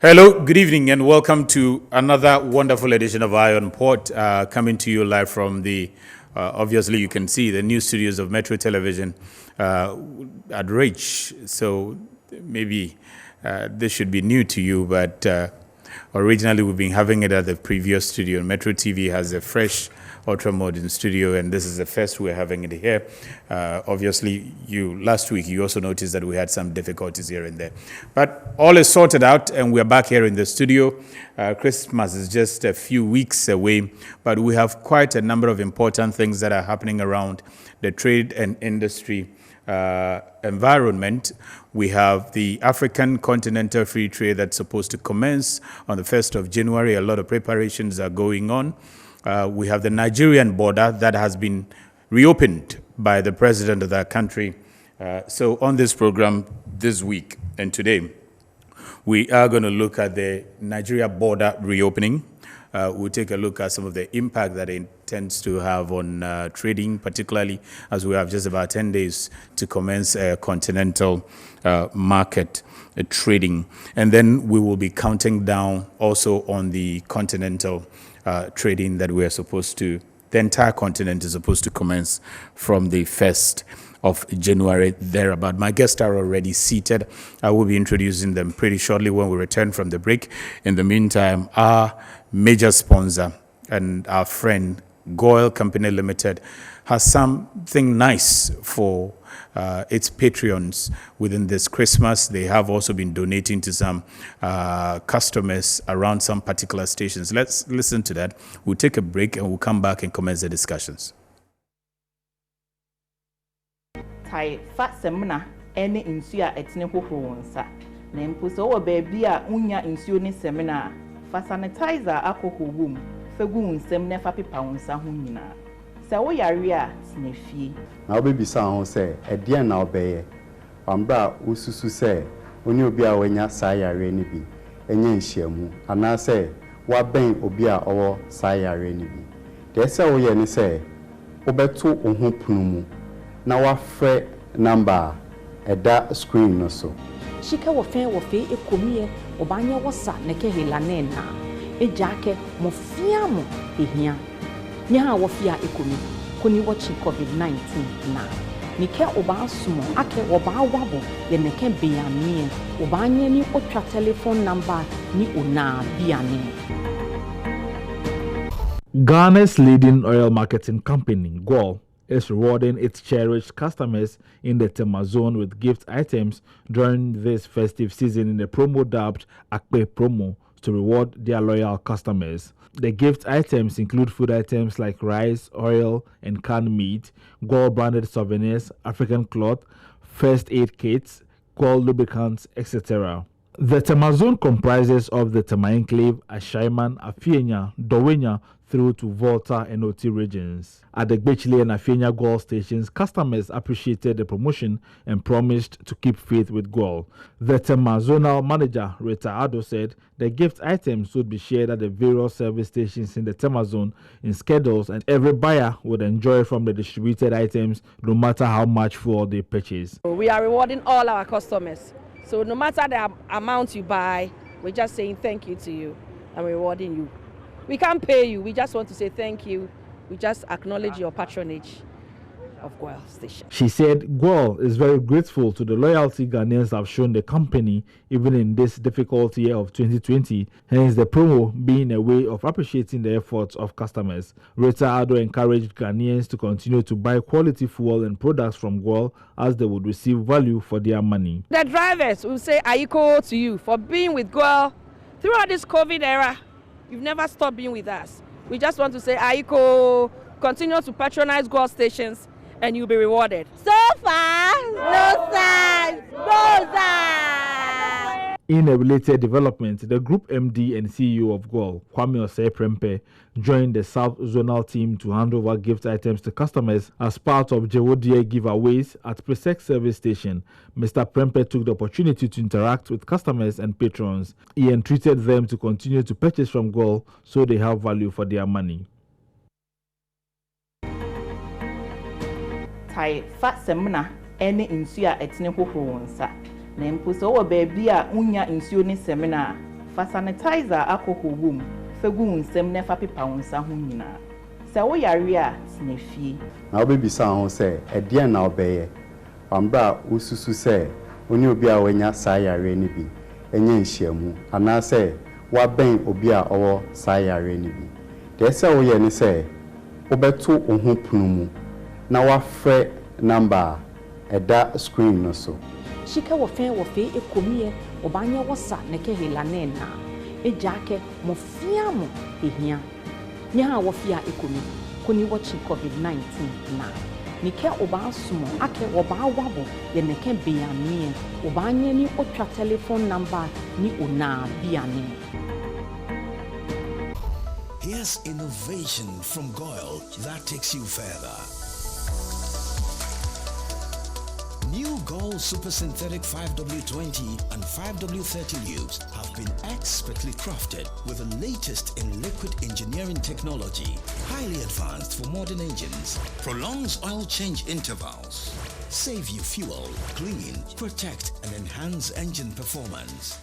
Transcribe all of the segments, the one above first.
Hello, good evening, and welcome to another wonderful edition of Iron Port, coming to you live from the, obviously you can see the new studios of Metro Television at Rich. So maybe this should be new to you, but originally we've been having it at the previous studio. Metro TV has a fresh, ultra-modern studio, and this is the first we're having it here. Obviously, last week you also noticed that we had some difficulties here and there. But all is sorted out, and we're back here in the studio. Christmas is just a few weeks away, but we have quite a number of important things that are happening around the trade and industry environment. We have the African Continental Free Trade that's supposed to commence on the 1st of January. A lot of preparations are going on. We have the Nigerian border that has been reopened by the president of that country. So on this program this week and today, we are going to look at the Nigeria border reopening. We'll take a look at some of the impact that it intends to have on trading, particularly as we have just about 10 days to commence a continental market trading. And then we will be counting down also on the continental trading that we are supposed to, the entire continent is supposed to commence from the 1st of January thereabout. My guests are already seated. I will be introducing them pretty shortly when we return from the break. In the meantime, our major sponsor and our friend, GOIL Company Limited, has something nice for its patrons within this Christmas. They have also been donating to some customers around some particular stations. Let's listen to that. We'll take a break and we'll come back and commence the discussions. Tai fa semna ene insu a etne hohoro nsa na mpuso wo baabi a unya insuo ni semna fa sanitizer akoho wom fegu nsem na fa pepa nsa ho nyina se wo yare a snefie na obebisa ho se ede na obeye ambra ususu se oni obi a wanya sa yare ni bi enye nhyiamu ana se wa ben obi a owo sa yare ni bi de se wo ye ni se obeto ohun punumu na wa fre number eda screen no so shika wo fe ekomiye obanya wo sa neke helane na ejake mo fia mo ehia nya wo fia ekomi koni wo chi covid-19 na nike oba sumo ake oba wabo ye neke bianie obanya ni otwa telephone number ni ona biane. Ghana's leading oil marketing company, GOIL, is rewarding its cherished customers in the Tema zone with gift items during this festive season in the promo dubbed AKPE promo to reward their loyal customers. The gift items include food items like rice, oil, and canned meat, GOIL branded souvenirs, African cloth, first aid kits, GOIL lubricants, etc. The Tema zone comprises of the Tema Enclave, Ashaiman, Afienya, Dowenya, through to Volta and Oti regions. At the Gbechile and Afienya GOIL stations, customers appreciated the promotion and promised to keep faith with GOIL. The Tema zonal manager, Rita Ado, said the gift items would be shared at the various service stations in the Tema zone in schedules, and every buyer would enjoy from the distributed items no matter how much fuel they purchase. We are rewarding all our customers. So no matter the amount you buy, we're just saying thank you to you and rewarding you. We can't pay you. We just want to say thank you. We just acknowledge your patronage of GOIL Station. She said GOIL is very grateful to the loyalty Ghanaians have shown the company even in this difficult year of 2020, hence the promo being a way of appreciating the efforts of customers. Rita Ado encouraged Ghanaians to continue to buy quality fuel and products from GOIL as they would receive value for their money. The drivers will say Aiko to you for being with GOIL throughout this COVID era. You've never stopped being with us. We just want to say Aiko, continue to patronize GOIL stations and you'll be rewarded. So far, no signs, no signs. In a related development, the Group MD and CEO of GOIL, Kwame Osei-Prempeh, joined the South Zonal team to hand over gift items to customers as part of Jewodie giveaways at Presec Service Station. Mr. Prempeh took the opportunity to interact with customers and patrons. He entreated them to continue to purchase from GOIL so they have value for their money. Tai fa semna ene insu a etne hohoro nsa na mpuso wo baabi a unya insuo ni semna fa sanitizer alcohol wom fa gu nsem na fa pepa wonsa ho nyina se wo yare a tena fie na obebisa ho se edien na obeye ambra ususu se oni obi a wanya saa yare ni bi enye nhyiamu ana se wa ben obi a owo saa yare ni bi de se wo ye ni se obeto ohun punumu na wa frɛ number eda screen no so shika wo fe ekomiye obanye wosa neke helane na ejake mo fia mo ehia nya wo fia ekomi koni wo chi covid-19 na nike oba sumo ake oba wabo ye neke biamie obanye ni otwa telephone number ni ona biane. Here's innovation from GOIL that takes you further. New GOIL Super Synthetic 5W20 and 5W30 lubes have been expertly crafted with the latest in liquid engineering technology, highly advanced for modern engines, prolongs oil change intervals, save you fuel, clean, protect and enhance engine performance.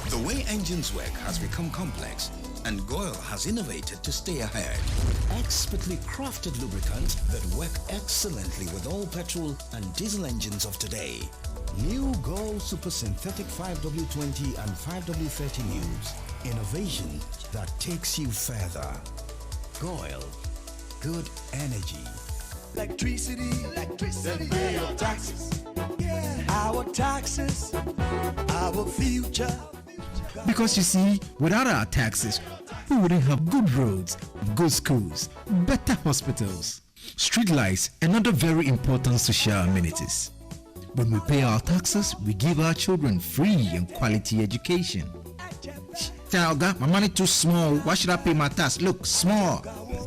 The way engines work has become complex, and GOIL has innovated to stay ahead. Expertly crafted lubricants that work excellently with all petrol and diesel engines of today. New GOIL Super Synthetic 5W20 and 5W30 lubes. Innovation that takes you further. GOIL. Good energy. Electricity, then pay your taxes. Our taxes, our future. Because you see, without our taxes, we wouldn't have good roads, good schools, better hospitals, street lights, and other very important social amenities. When we pay our taxes, we give our children free and quality education. Talga, my money too small. Why should I pay my tax? Look, small.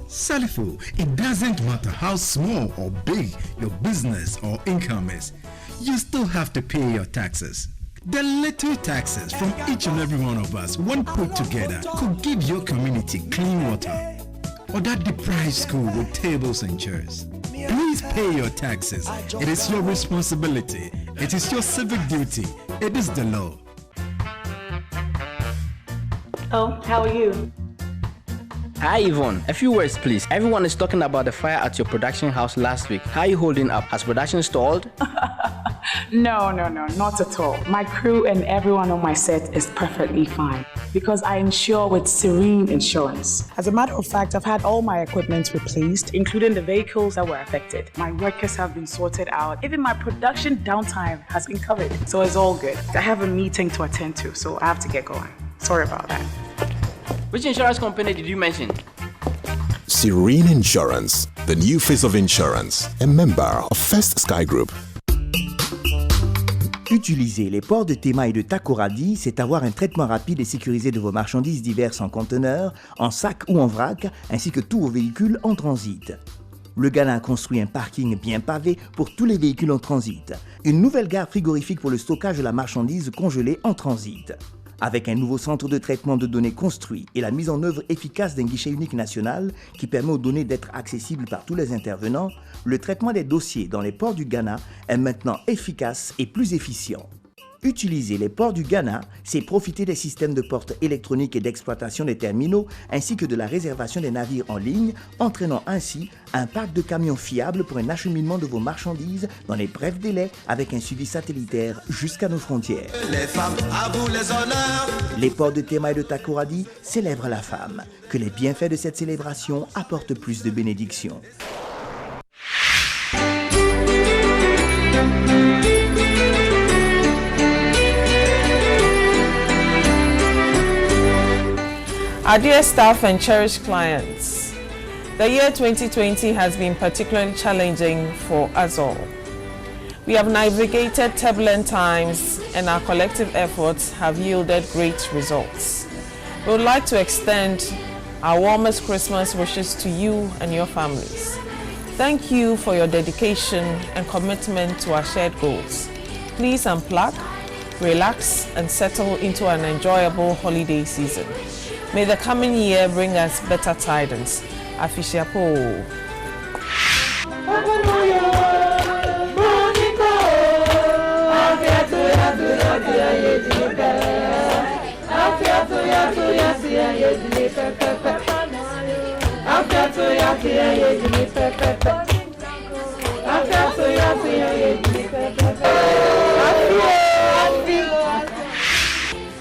Salifo, it doesn't matter how small or big your business or income is. You still have to pay your taxes. The little taxes from each and every one of us, when put together, could give your community clean water or that deprived school with tables and chairs. Please pay your taxes. It is your responsibility. It is your civic duty. It is the law. Oh, how are you? Hi Yvonne, a few words please. Everyone is talking about the fire at your production house last week. How are you holding up? Has production stalled? No, not at all. My crew and everyone on my set is perfectly fine because I insure with Serene Insurance. As a matter of fact, I've had all my equipment replaced, including the vehicles that were affected. My workers have been sorted out. Even my production downtime has been covered. So it's all good. I have a meeting to attend to, so I have to get going. Sorry about that. Which insurance company did you mention? Serene Insurance, the new face of insurance, a member of First Sky Group. Utiliser les ports de Tema et de Takoradi, c'est avoir un traitement rapide et sécurisé de vos marchandises diverses en conteneurs, en sac ou en vrac, ainsi que tous vos véhicules en transit. Le Ghana a construit un parking bien pavé pour tous les véhicules en transit. Une nouvelle gare frigorifique pour le stockage de la marchandise congelée en transit. Avec un nouveau centre de traitement de données construit et la mise en œuvre efficace d'un guichet unique national qui permet aux données d'être accessibles par tous les intervenants, le traitement des dossiers dans les ports du Ghana est maintenant efficace et plus efficient. Utiliser les ports du Ghana, c'est profiter des systèmes de portes électroniques et d'exploitation des terminaux ainsi que de la réservation des navires en ligne, entraînant ainsi un parc de camions fiables pour un acheminement de vos marchandises dans les brefs délais avec un suivi satellitaire jusqu'à nos frontières. Les femmes, à vous les honneurs. Les ports de Tema et de Takoradi célèbrent la femme. Que les bienfaits de cette célébration apportent plus de bénédictions. Our dear staff and cherished clients, the year 2020 has been particularly challenging for us all. We have navigated turbulent times and our collective efforts have yielded great results. We would like to extend our warmest Christmas wishes to you and your families. Thank you for your dedication and commitment to our shared goals. Please unplug, relax and settle into an enjoyable holiday season. May the coming year bring us better tidings. Afishapo.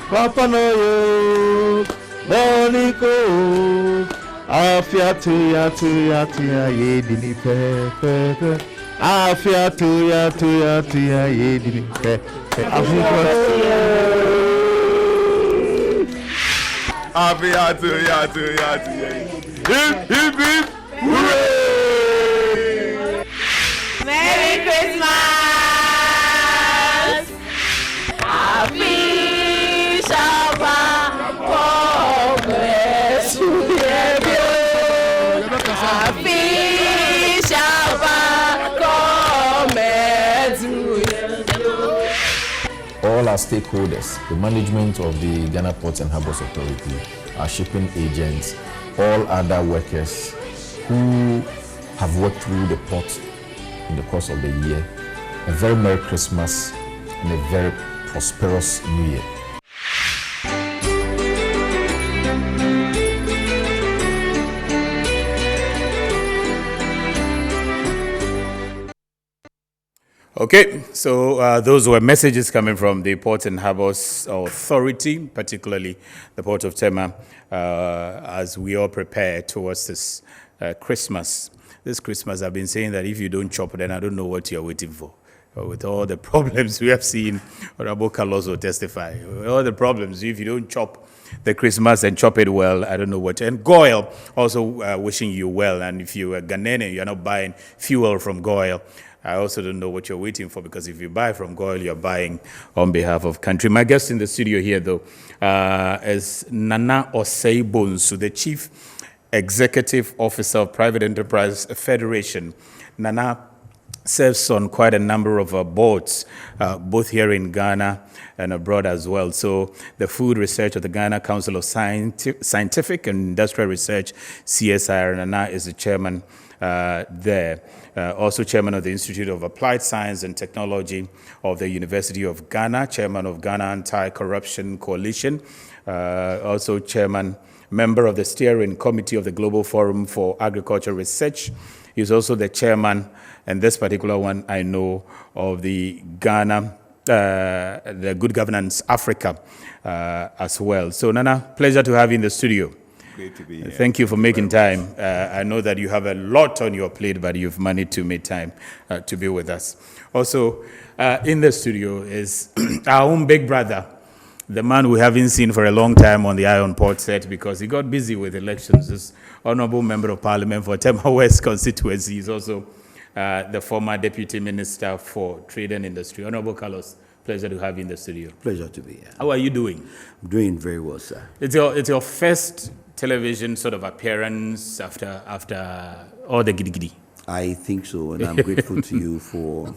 Papa Noyo, Bonico, Afia tuya ye dini pepe. Afia tuya ye dini pepe. Afia tuya hip hip hip hooray! Merry Christmas! Happy Shabbat! Congress to Happy Shabbat! Congress to all our stakeholders, the management of the Ghana Ports and Harbours Authority, our shipping agents, all other workers who have worked through the port in the course of the year, a very Merry Christmas and a very prosperous New Year. Okay, so those were messages coming from the Port and Harbours Authority, particularly the Port of Tema, as we all prepare towards this Christmas. This Christmas, I've been saying that if you don't chop, then I don't know what you're waiting for. With all the problems we have seen, Honorable Carlos will testify. With all the problems, if you don't chop the Christmas and chop it well, I don't know what. And GOIL also wishing you well. And if you're a Ghanaian and you're not buying fuel from GOIL, I also don't know what you're waiting for, because if you buy from GOIL, you're buying on behalf of country. My guest in the studio here, though, is Nana Osei-Bonsu, the Chief Executive Officer of Private Enterprise Federation. Nana serves on quite a number of boards, both here in Ghana and abroad as well. So the Food Research of the Ghana Council of Scientific and Industrial Research, CSIR, Nana is the chairman there. Also chairman of the Institute of Applied Science and Technology of the University of Ghana, chairman of Ghana Anti-Corruption Coalition, also chairman, member of the steering committee of the Global Forum for Agriculture Research. He's also the chairman, and this particular one I know, of the Ghana, the Good Governance Africa as well. So Nana, pleasure to have you in the studio. Great to be here. Thank you for making time. I know that you have a lot on your plate, but you've managed to make time to be with us. Also, in the studio is our own big brother, the man we haven't seen for a long time on the Iron Port set because he got busy with elections. This Honorable Member of Parliament for Tema West constituency. He's also the former Deputy Minister for Trade and Industry. Honorable Carlos, pleasure to have you in the studio. Pleasure to be here. How are you doing? I'm doing very well, sir. It's your first television sort of appearance after all the giddy. I think so, and I'm grateful to you for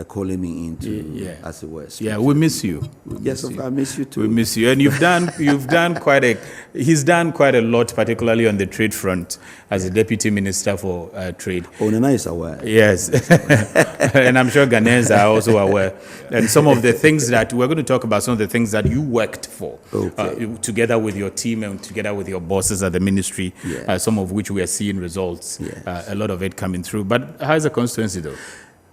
calling me into, as it was. Yeah, we miss you. Yes, I miss you too. We miss you, and he's done quite a lot, particularly on the trade front as a deputy minister for trade. Oh, Nana is aware. Yes, and I'm sure Ghanaians are also aware. And some of the things that we're going to talk about, some of the things that you worked for, together with your team and together with your bosses at the ministry, some of which we are seeing results. A lot of it coming through. But how's the constituency though?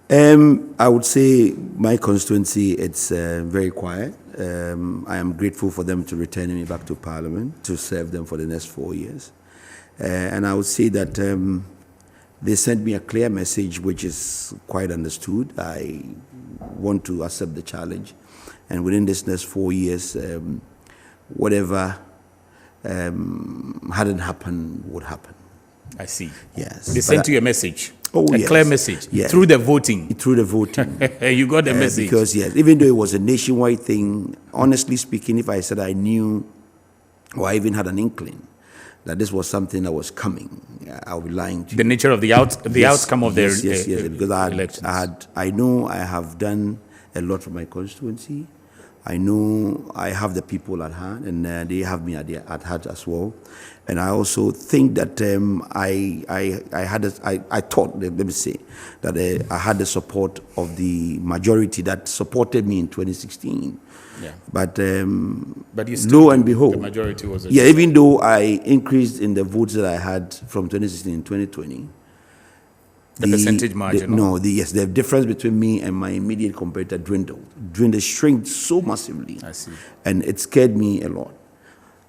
I would say my constituency, it's very quiet. I am grateful for them to return me back to Parliament to serve them for the next 4 years. And I would say that they sent me a clear message which is quite understood. I want to accept the challenge. And within this next 4 years, whatever hadn't happened would happen. I see. Yes. They sent you a message. Oh, a clear message. Yes. Through the voting. Through the voting. You got the message. Because, yes, even though it was a nationwide thing, honestly speaking, if I said I knew or I even had an inkling that this was something that was coming, I would be lying to you. The nature of the outcome of yes, the because I know I have done a lot for my constituency. I know I have the people at hand, and they have me at heart as well. And I also think that I thought, let me say, that I had the support of the majority that supported me in 2016. Yeah. But you still lo and behold, the majority was even though I increased in the votes that I had from 2016 in 2020, the percentage margin. The difference between me and my immediate competitor shrinked so massively. I see. And it scared me a lot.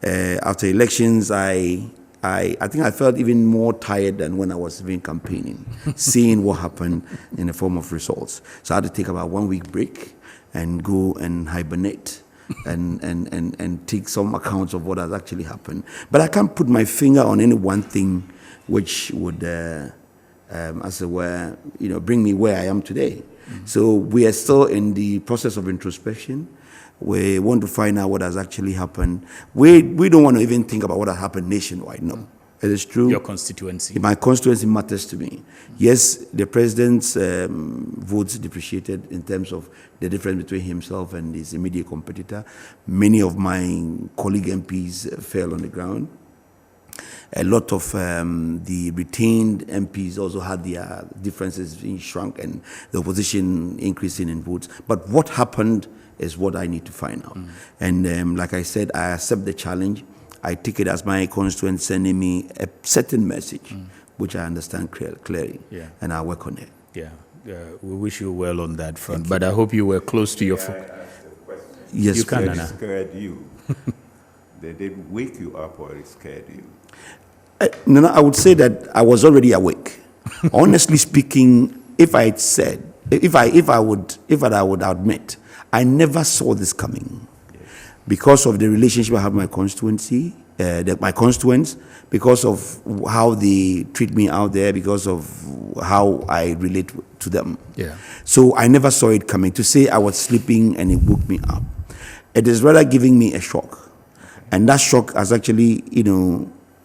After elections, I think I felt even more tired than when I was even campaigning, seeing what happened in the form of results. So I had to take about 1 week break and go and hibernate and take some accounts of what has actually happened. But I can't put my finger on any one thing which would, as it were, bring me where I am today. Mm-hmm. So we are still in the process of introspection. We want to find out what has actually happened. We don't want to even think about what has happened nationwide. No, it is true. Your constituency. My constituency matters to me. Yes, the president's votes depreciated in terms of the difference between himself and his immediate competitor. Many of my colleague MPs fell on the ground. A lot of the retained MPs also had their differences being shrunk and the opposition increasing in votes. But what happened is what I need to find out. And like I said, I accept the challenge. I take it as my constituents sending me a certain message, which I understand clearly, and I work on it. Yeah, we wish you well on that front. But I hope you were close to your... Yes, you can, Nana. It scared you. They didn't wake you up, or it scared you? No, I would say that I was already awake. Honestly speaking, if I had said, if I would admit, I never saw this coming because of the relationship I have with my constituency, my constituents, because of how they treat me out there, because of how I relate to them. Yeah. So I never saw it coming. To say I was sleeping and it woke me up, it is rather giving me a shock, and that shock has actually,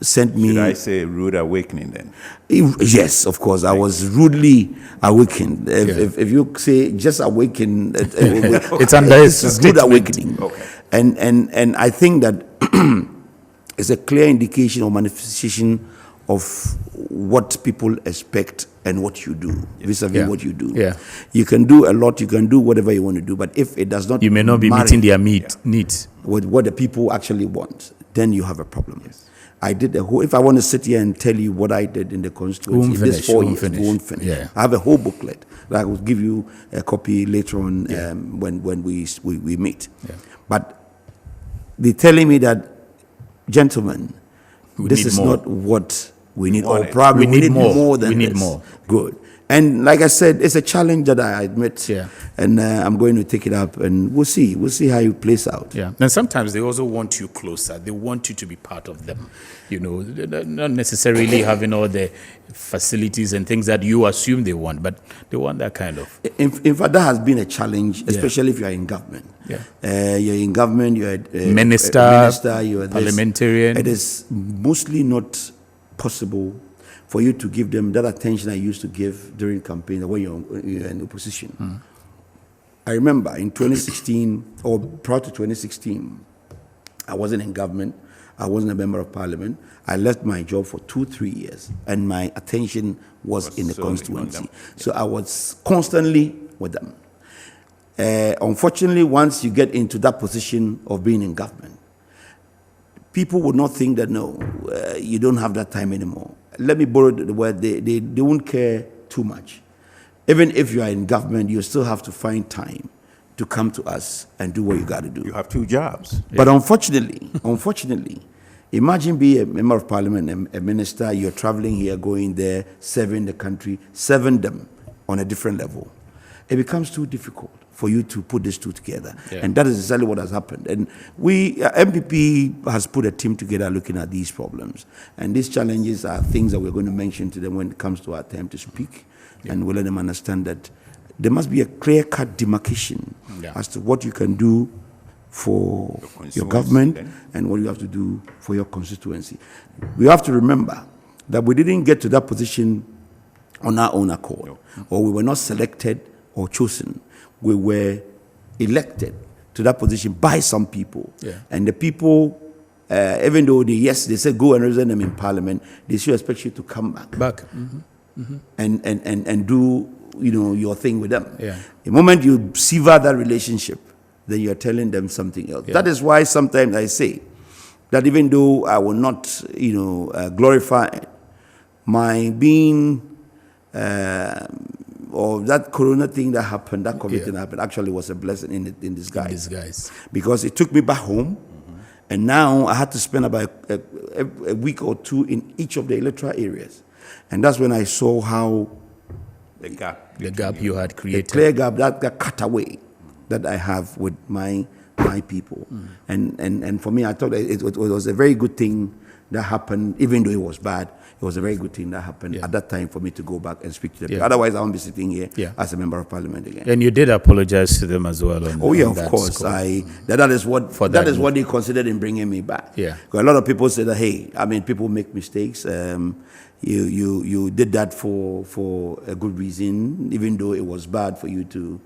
sent me... Should I say rude awakening then? Yes, of course. I was rudely awakened. If you say just awakened, it's under it's rude awakening. Okay. And I think that it's a clear indication or manifestation of what people expect and what you do, vis-a-vis what you do. Yeah. You can do a lot, you can do whatever you want to do, but if it does not... You may not be meeting their needs. With what the people actually want, then you have a problem. Yes. I did a whole... If I want to sit here and tell you what I did in the constituency in this 4 years, we won't finish. Yeah. I have a whole booklet that I will give you a copy later on when we meet. Yeah. But they're telling me that, gentlemen, this is not what we need, or probably we need more than this. We need more. Good. And like I said, it's a challenge that I admit, and I'm going to take it up, and we'll see how it plays out. Yeah, and sometimes they also want you closer. They want you to be part of them, not necessarily having all the facilities and things that you assume they want, but they want that kind of. In fact, that has been a challenge, especially if you are in government. Yeah, you're in government, you're a minister, you're parliamentarian. It is mostly not possible for you to give them that attention I used to give during campaign when you're in opposition. I remember in 2016, or prior to 2016, I wasn't in government, I wasn't a member of parliament. I left my job for 2-3 years, and my attention was in the constituency. So I was constantly with them. Unfortunately, once you get into that position of being in government, people would not think that, no, you don't have that time anymore. Let me borrow the word, they won't care too much. Even if you are in government, you still have to find time to come to us and do what you got to do. You have 2 jobs. But unfortunately, imagine being a member of parliament, a minister, you're traveling here, going there, serving the country, serving them on a different level. It becomes too difficult for you to put these two together. Yeah. And that is exactly what has happened. And MPP has put a team together looking at these problems. And these challenges are things that we're going to mention to them when it comes to our time to speak. Yeah. And we'll let them understand that there must be a clear-cut demarcation as to what you can do for your government and what you have to do for your constituency. We have to remember that we didn't get to that position on our own accord, or we were not selected or chosen. We were elected to that position by some people. Yeah. And the people, even though they said go and represent them in Parliament, they still expect you to come back. And do your thing with them. Yeah. The moment you sever that relationship, then you are telling them something else. Yeah. That is why sometimes I say that even though I will not glorify my being or that corona thing that happened, that COVID thing that happened, actually was a blessing in disguise. Because it took me back home, and now I had to spend about a week or two in each of the electoral areas. And that's when I saw how the gap you had created. The clear gap, that cutaway that I have with my people. And for me, I thought it was a very good thing that happened, even though it was bad. It was a very good thing that happened at that time for me to go back and speak to them. Yeah. Otherwise, I won't be sitting here as a member of Parliament again. And you did apologize to them as well. Of course. That is what they considered in bringing me back. Yeah. Because a lot of people say that, hey, people make mistakes. You did that for a good reason, even though it was bad for you to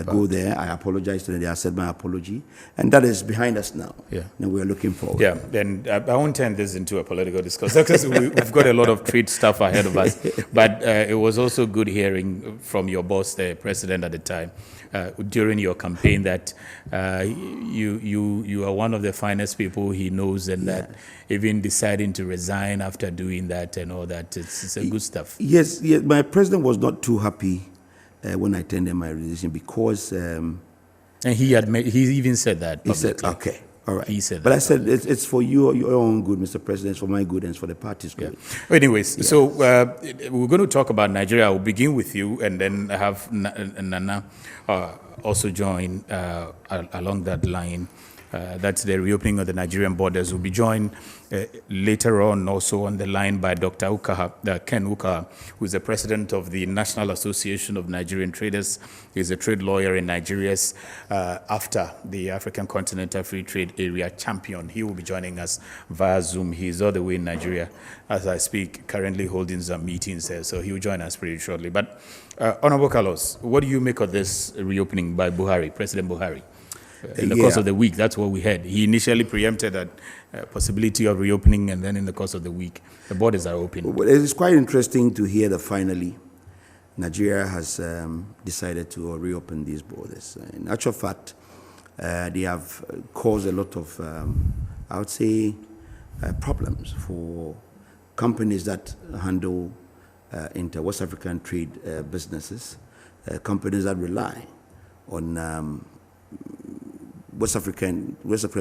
go there. I apologize to them. They accept my apology. And that is behind us now. Yeah. And we're looking forward. Yeah, and I won't turn this into a political discussion because we've got a lot of trade stuff ahead of us. But it was also good hearing from your boss, the president at the time, during your campaign that you are one of the finest people he knows, and that even deciding to resign after doing that and all that, it's a good stuff. Yes, my president was not too happy when I tendered my resignation because... and he even said that publicly. He said, okay, all right. He said but that I said, it's for your own good, Mr. President, it's for my good and it's for the party's good. Anyways, so we're going to talk about Nigeria. I'll begin with you and then have Nana also join along that line. That's the reopening of the Nigerian borders. We'll be joined later on also on the line by Dr. Ken Ukaha, who is the president of the National Association of Nigerian Traders. He's a trade lawyer in Nigeria after the African Continental Free Trade Area champion. He will be joining us via Zoom. He's all the way in Nigeria as I speak, currently holding some meetings there, so he will join us pretty shortly. But Honorable Carlos, what do you make of this reopening by President Buhari? In the course of the week, that's what we heard. He initially preempted that possibility of reopening, and then in the course of the week, the borders are open. Well, it's quite interesting to hear that finally Nigeria has decided to reopen these borders. In actual fact, they have caused a lot of, I would say, problems for companies that handle inter-West African trade businesses, companies that rely on West African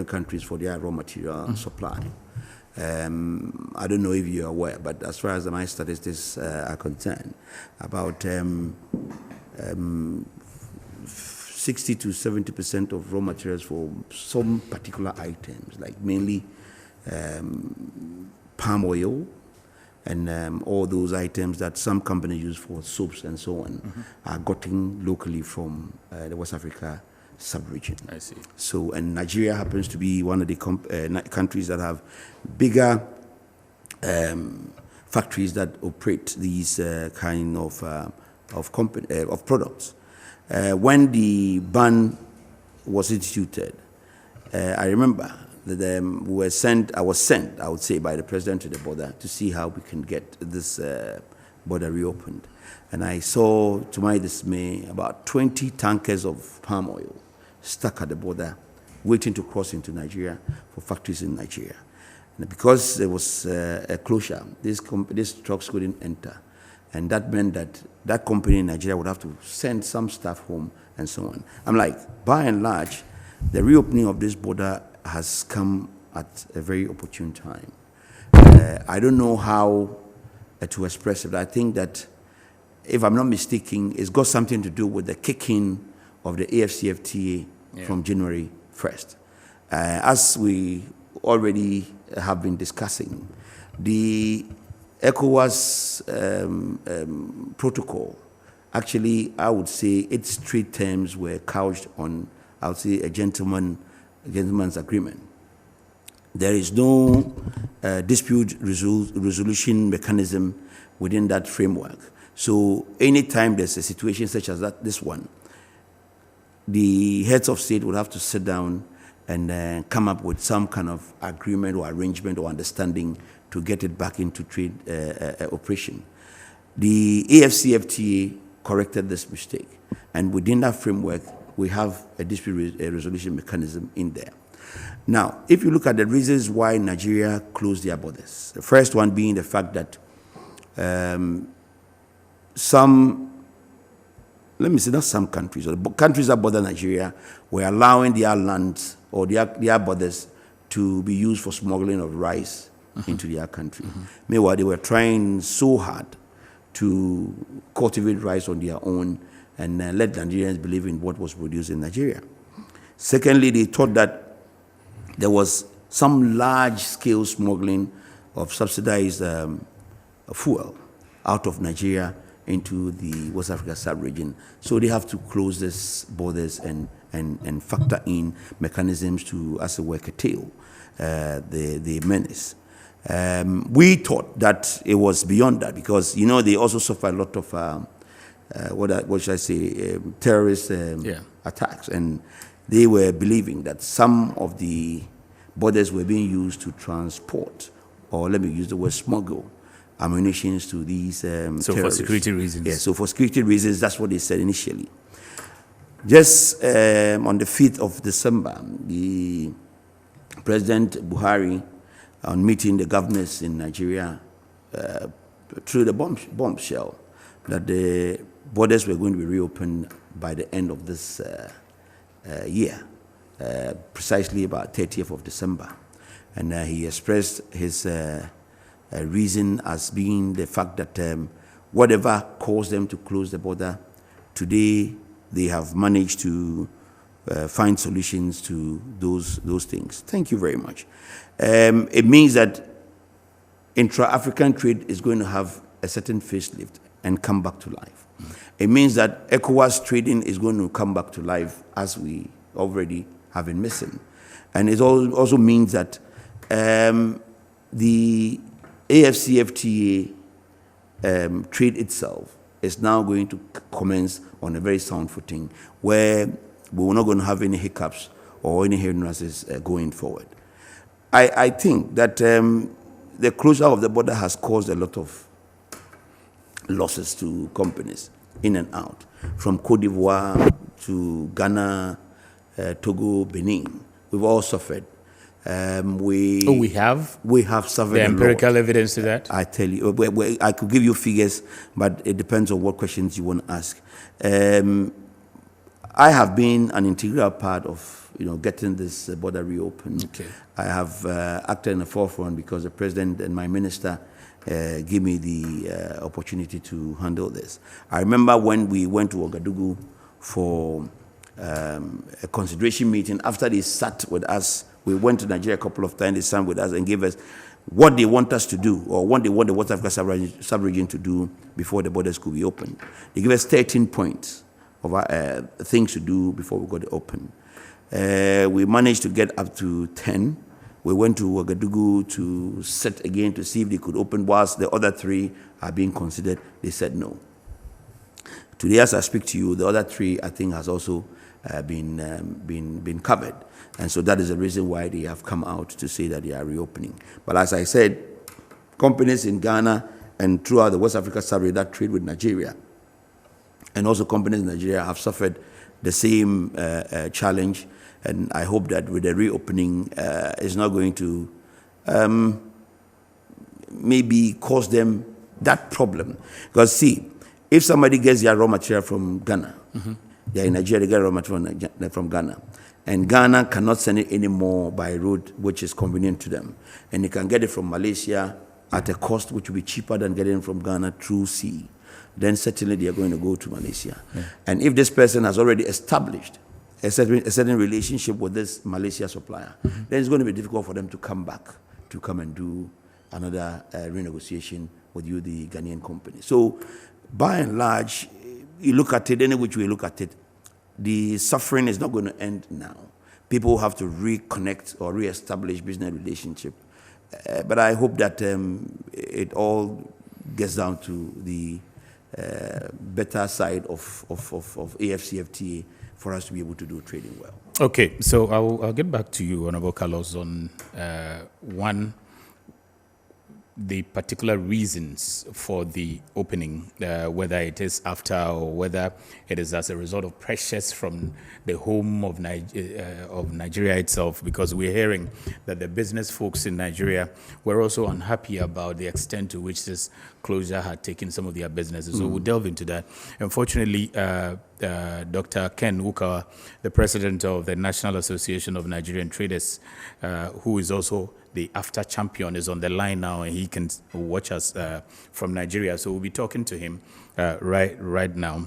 countries for their raw material supply. I don't know if you're aware, but as far as my statistics are concerned, about 60 to 70% of raw materials for some particular items, like mainly palm oil and all those items that some companies use for soaps and so on, are gotten locally from the West Africa sub-region. I see. So, and Nigeria happens to be one of the countries that have bigger factories that operate these kind of products. When the ban was instituted, I remember that I was sent, I would say, by the president to the border to see how we can get this border reopened. And I saw, to my dismay, about 20 tankers of palm oil stuck at the border, waiting to cross into Nigeria for factories in Nigeria. And because there was a closure, these trucks couldn't enter. And that meant that that company in Nigeria would have to send some staff home and so on. I'm like, by and large, the reopening of this border has come at a very opportune time. I don't know how to express it, but I think that, if I'm not mistaken, it's got something to do with the kick-in of the AFCFTA from January 1st. As we already have been discussing, the ECOWAS protocol, actually, I would say its trade terms were couched on, I would say, a gentleman's agreement. There is no dispute resolution mechanism within that framework. So anytime there's a situation such as this one, the heads of state would have to sit down and come up with some kind of agreement or arrangement or understanding to get it back into trade operation. The AFCFTA corrected this mistake, and within that framework, we have a dispute resolution mechanism in there. Now, if you look at the reasons why Nigeria closed their borders, the first one being the fact that let me say, not some countries, or countries that border Nigeria were allowing their lands or their borders to be used for smuggling of rice into their country. Meanwhile, they were trying so hard to cultivate rice on their own and let Nigerians believe in what was produced in Nigeria. Secondly, they thought that there was some large-scale smuggling of subsidized fuel out of Nigeria into the West Africa sub-region. So they have to close these borders and factor in mechanisms to, as it were, curtail the menace. We thought that it was beyond that because, you know, they also suffer a lot of, what should I say, terrorist attacks. And they were believing that some of the borders were being used to transport, or let me use the word smuggle, ammunitions to these terrorists. For security reasons. Yeah, so for security reasons, that's what they said initially. Just on the 5th of December, the President Buhari, on meeting the governors in Nigeria, threw the bombshell that the borders were going to be reopened by the end of this year, precisely about 30th of December. And he expressed his reason as being the fact that whatever caused them to close the border, today they have managed to find solutions to those things. Thank you very much. It means that intra-African trade is going to have a certain facelift and come back to life. It means that ECOWAS trading is going to come back to life as we already have been missing. And it also means that the AFCFTA trade itself is now going to commence on a very sound footing where we're not going to have any hiccups or any hindrances going forward. I think that the closure of the border has caused a lot of losses to companies in and out, from Cote d'Ivoire to Ghana, Togo, Benin. We've all suffered. We have? We have suffered. The empirical evidence to that? I tell you, I could give you figures, but it depends on what questions you want to ask. I have been an integral part of getting this border reopened. Okay. I have acted in the forefront because the president and my minister gave me the opportunity to handle this. I remember when we went to Ouagadougou for a consideration meeting. After they sat with us, we went to Nigeria a couple of times. They sat with us and gave us what they want us to do, or what they want the West Africa sub-region to do before the borders could be opened. They gave us 13 points of things to do before we got it open. We managed to get up to 10. We went to Ouagadougou to sit again to see if they could open, whilst the other 3 are being considered. They said no. Today, as I speak to you, the other 3, I think, has also been covered. And so that is the reason why they have come out to say that they are reopening. But as I said, companies in Ghana and throughout the West Africa sub-region that trade with Nigeria, and also companies in Nigeria, have suffered the same challenge. And I hope that with the reopening, it's not going to maybe cause them that problem. Because see, if somebody gets their raw material from Ghana, they're in Nigeria, they get raw material from Ghana, and Ghana cannot send it anymore by road, which is convenient to them, and they can get it from Malaysia at a cost which will be cheaper than getting it from Ghana through sea, then certainly they are going to go to Malaysia. And if this person has already established a certain relationship with this Malaysia supplier, then it's going to be difficult for them to come back to come and do another renegotiation with you, the Ghanaian company. So by and large, you look at it, any which way you look at it, the suffering is not going to end now. People have to reconnect or reestablish business relationship. But I hope that it all gets down to the better side of AFCFTA for us to be able to do trading well. Okay, so I'll get back to you, Honorable Carlos, on one, the particular reasons for the opening, whether it is after or whether it is as a result of pressures from the home of Nigeria itself, because we're hearing that the business folks in Nigeria were also unhappy about the extent to which this closure had taken some of their businesses. So we'll delve into that. Unfortunately, Dr. Ken Ukawa, the president of the National Association of Nigerian Traders, who is also the AFTA champion, is on the line now, and he can watch us from Nigeria. So we'll be talking to him right now.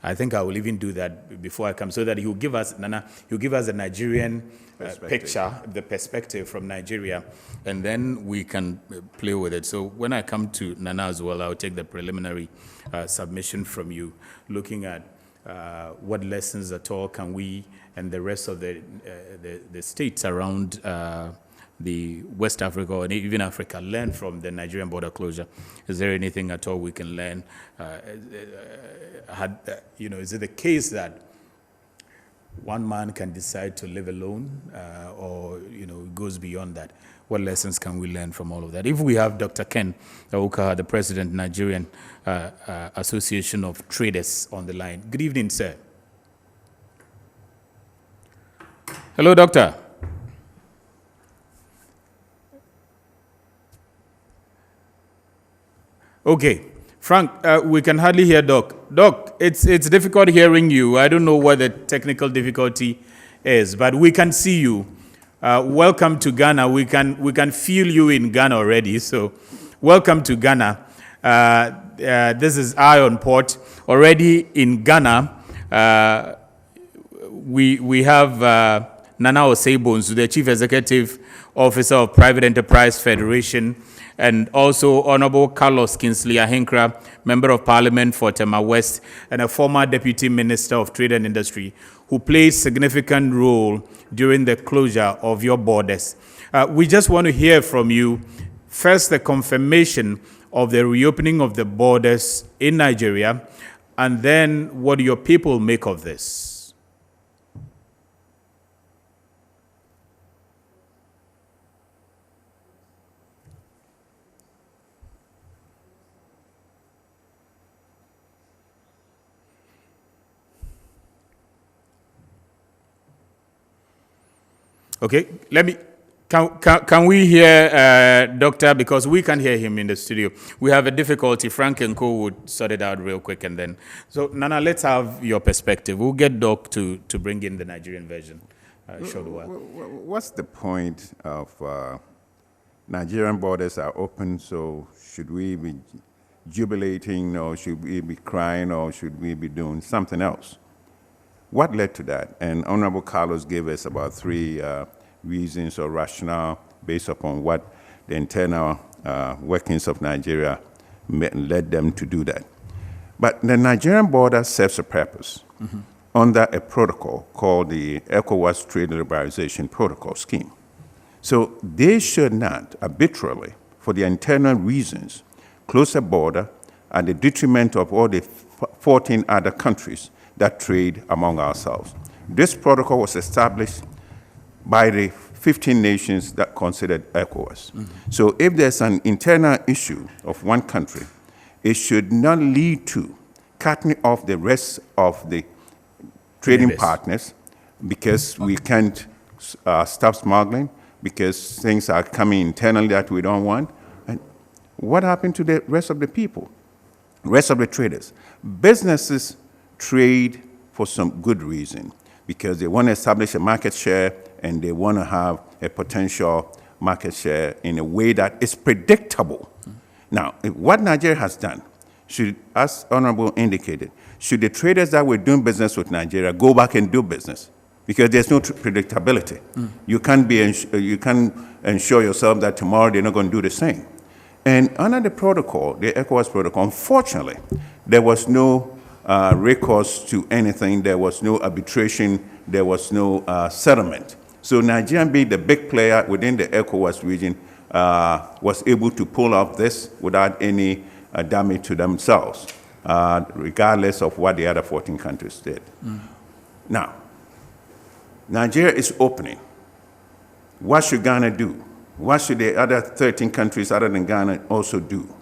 I think I will even do that before I come, so that he'll give us, he'll give us a Nigerian picture, the perspective from Nigeria, and then we can play with it. So when I come to Nana as well, I'll take the preliminary submission from you, looking at what lessons at all can we and the rest of the states around the West Africa or even Africa learn from the Nigerian border closure. Is there anything at all we can learn? Is it the case that one man can decide to live alone, or it goes beyond that? What lessons can we learn from all of that? If we have Dr. Ken Ukawa, the president, Nigerian Association of Traders, on the line. Good evening, sir. Hello, doctor. Okay, Frank, we can hardly hear Doc. Doc, it's difficult hearing you. I don't know what the technical difficulty is, but we can see you. Welcome to Ghana. We can feel you in Ghana already. So, welcome to Ghana. This is Iron Port. Already in Ghana, we have Nana Osei-Bonsu, the Chief Executive Officer of Private Enterprise Federation, and also Honorable Carlos Kingsley Ahinkra, Member of Parliament for Tema West, and a former Deputy Minister of Trade and Industry, who played significant role during the closure of your borders. We just want to hear from you, first, the confirmation of the reopening of the borders in Nigeria, and then what do your people make of this? Okay, can we hear Doctor, because we can hear him in the studio. We have a difficulty. Frank and Co would sort it out real quick, and then. So, Nana, let's have your perspective. We'll get Doc to bring in the Nigerian version. Short while. What's the point of Nigerian borders are open, so should we be jubilating, or should we be crying, or should we be doing something else? What led to that? And Honorable Carlos gave us about 3 reasons or rationale based upon what the internal workings of Nigeria led them to do that. But the Nigerian border serves a purpose under a protocol called the ECOWAS Trade Liberalization Protocol Scheme. So they should not arbitrarily, for their internal reasons, close a border at the detriment of all the 14 other countries that trade among ourselves. This protocol was established by the 15 nations that considered ECOWAS. So if there's an internal issue of one country, it should not lead to cutting off the rest of the trading partners, because we can't stop smuggling, because things are coming internally that we don't want. And what happened to the rest of the people, rest of the traders? Businesses trade for some good reason, because they want to establish a market share and they want to have a potential market share in a way that is predictable. Now, what Nigeria has done, should, as Honorable indicated, should the traders that were doing business with Nigeria go back and do business? Because there's no predictability. You can't ensure yourself that tomorrow they're not going to do the same. And under the protocol, the ECOWAS protocol, unfortunately, there was no recourse to anything. There was no arbitration. There was no settlement. So Nigeria, being the big player within the ECOWAS region, was able to pull off this without any damage to themselves, regardless of what the other 14 countries did. Now, Nigeria is opening. What should Ghana do? What should the other 13 countries other than Ghana also do?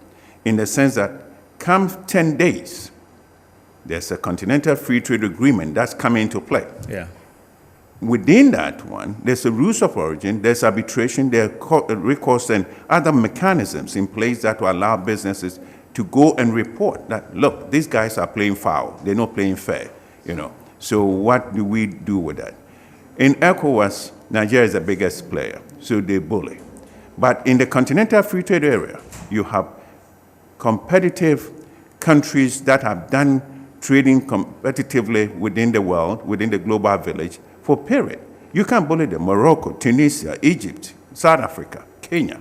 In the sense that come 10 days, there's a Continental Free Trade Agreement that's coming into play. Yeah. Within that one, there's a rules of origin, there's arbitration, there are recourse and other mechanisms in place that will allow businesses to go and report that, look, these guys are playing foul, they're not playing fair, you know. So what do we do with that? In ECOWAS, Nigeria is the biggest player, so they bully. But in the Continental Free Trade area, you have competitive countries that have done trading competitively within the world, within the global village, for a period. You can't bully them. Morocco, Tunisia, Egypt, South Africa, Kenya.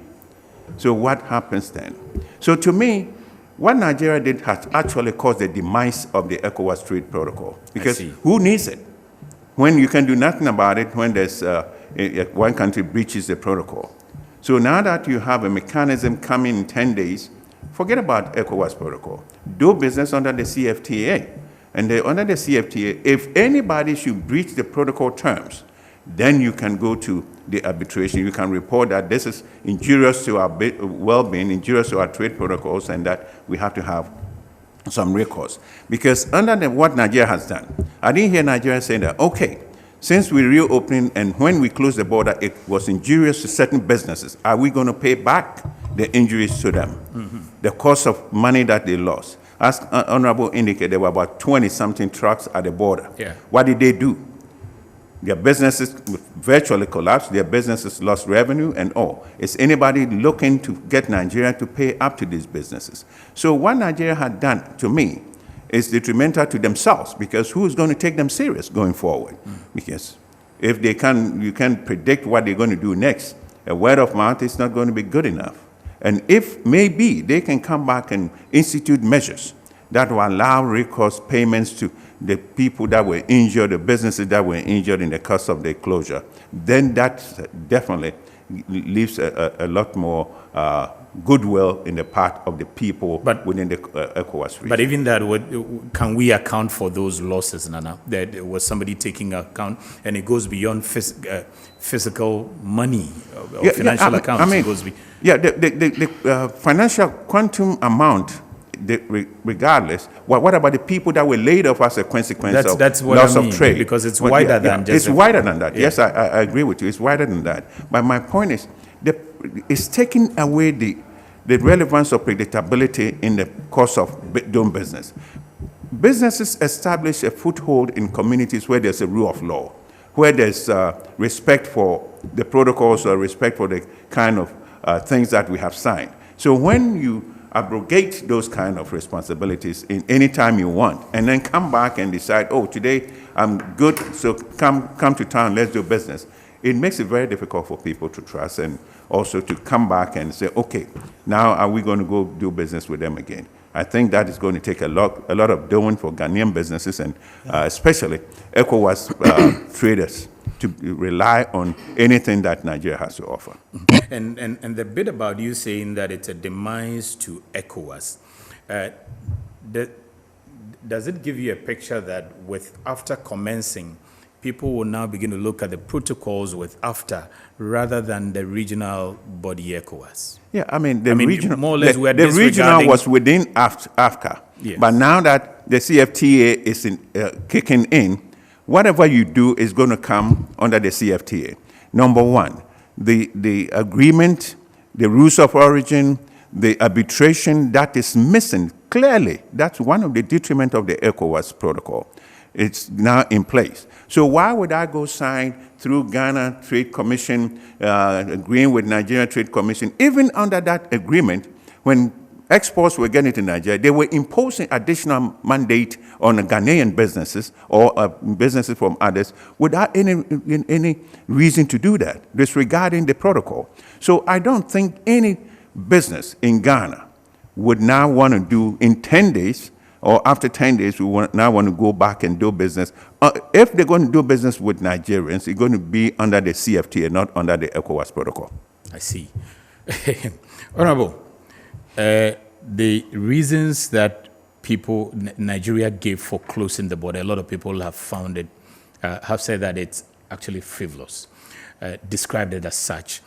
So what happens then? So to me, what Nigeria did has actually caused the demise of the ECOWAS trade protocol. Because who needs it? When you can do nothing about it when there's one country breaches the protocol. So now that you have a mechanism coming in 10 days, forget about ECOWAS protocol. Do business under the CFTA. And under the CFTA, if anybody should breach the protocol terms, then you can go to the arbitration. You can report that this is injurious to our well-being, injurious to our trade protocols, and that we have to have some recourse. Because under what Nigeria has done, I didn't hear Nigeria saying that, okay, since we're reopening and when we closed the border, it was injurious to certain businesses, are we going to pay back the injuries to them? The cost of money that they lost. As Honorable indicated, there were about 20-something trucks at the border. Yeah. What did they do? Their businesses virtually collapsed. Their businesses lost revenue and all. Is anybody looking to get Nigeria to pay up to these businesses? So what Nigeria had done, to me, is detrimental to themselves, because who's going to take them serious going forward? Because if they you can predict what they're going to do next. A word of mouth is not going to be good enough. And if maybe they can come back and institute measures that will allow recourse payments to the people that were injured, the businesses that were injured in the course of the closure, then that definitely leaves a lot more goodwill in the part of the people within the ECOWAS region. But even that, can we account for those losses, Nana? That was somebody taking account, and it goes beyond physical money or financial accounts. I mean, it goes the financial quantum amount, regardless, what about the people that were laid off as a consequence of loss of trade? Because it's wider than just... It's wider than that. Yeah. Yes, I agree with you. It's wider than that. But my point is, it's taking away the relevance of predictability in the course of doing business. Businesses establish a foothold in communities where there's a rule of law, where there's respect for the protocols or respect for the kind of things that we have signed. So when you abrogate those kind of responsibilities in any time you want, and then come back and decide, oh, today I'm good, so come to town, let's do business. It makes it very difficult for people to trust and also to come back and say, okay, now are we going to go do business with them again? I think that is going to take a lot of doing for Ghanaian businesses and especially ECOWAS traders to rely on anything that Nigeria has to offer. And the bit about you saying that it's a demise to ECOWAS, does it give you a picture that after commencing, people will now begin to look at the protocols with AFTA rather than the regional body ECOWAS? Yeah, I mean, regional, more or less the regional was within AFCA. Yes. But now that the CFTA is kicking in, whatever you do is going to come under the CFTA. Number one, the agreement, the rules of origin, the arbitration, that is missing. Clearly, that's one of the detriments of the ECOWAS protocol. It's now in place. So why would I go sign through Ghana Trade Commission, agreeing with Nigeria Trade Commission? Even under that agreement, when exports were getting to Nigeria, they were imposing additional mandate on Ghanaian businesses or businesses from others without any reason to do that, disregarding the protocol. So I don't think any business in Ghana would now want to do in 10 days or after 10 days, we now want to go back and do business. If they're going to do business with Nigerians, it's going to be under the CFTA, not under the ECOWAS protocol. I see. Honorable, the reasons that Nigeria gave for closing the border, a lot of people have found it have said that it's actually frivolous, described it as such.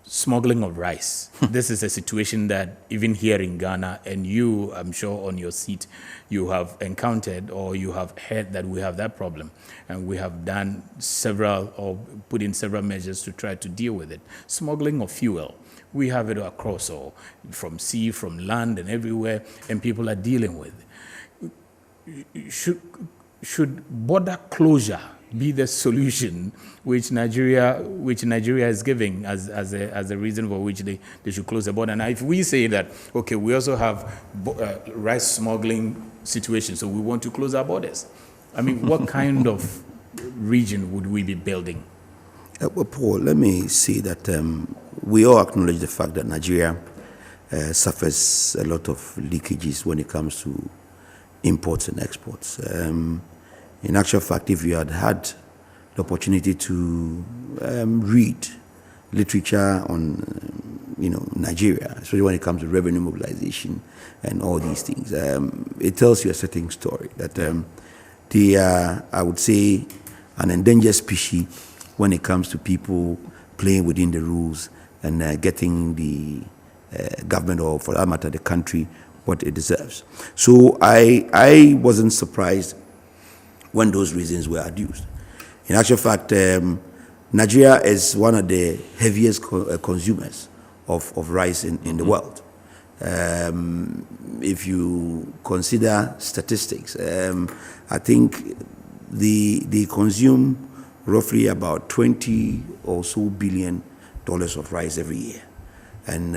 Smuggling of rice. This is a situation that even here in Ghana, and you, I'm sure on your seat, you have encountered or you have heard that we have that problem. And we have done several or put in several measures to try to deal with it. Smuggling of fuel. We have it across, or from sea, from land, and everywhere, and people are dealing with it. Should border closure be the solution which Nigeria is giving as a reason for which they should close the border? Now, if we say that, okay, we also have rice smuggling situations, so we want to close our borders, I mean, what kind of region would we be building? Well, Paul, let me say that we all acknowledge the fact that Nigeria suffers a lot of leakages when it comes to imports and exports. In actual fact, if you had had the opportunity to read literature on, Nigeria, especially when it comes to revenue mobilization and all these things, it tells you a certain story that they are, I would say, an endangered species when it comes to people playing within the rules and getting the government, or for that matter, the country, what it deserves. So I wasn't surprised when those reasons were adduced. In actual fact, Nigeria is one of the heaviest consumers of rice in the world. If you consider statistics, I think they consume roughly about $20 or so billion of rice every year. And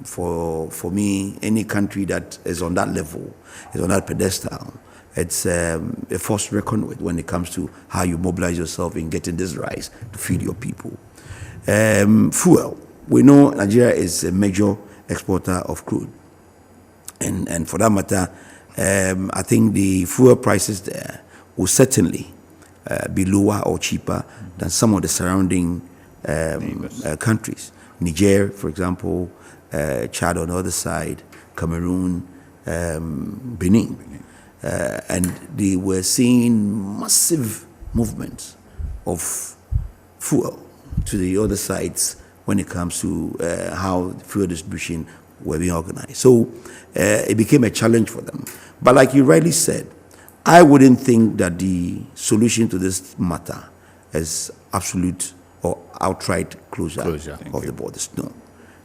for me, any country that is on that level, is on that pedestal, it's a force to reckon with when it comes to how you mobilize yourself in getting this rice to feed your people. Fuel. We know Nigeria is a major exporter of crude. And for that matter, I think the fuel prices there will certainly be lower or cheaper than some of the surrounding countries. Niger, for example, Chad on the other side, Cameroon, Benin. And they were seeing massive movements of fuel to the other sides when it comes to how fuel distribution were being organized. So it became a challenge for them. But like you rightly said, I wouldn't think that the solution to this matter is absolute or outright closure of the borders. No.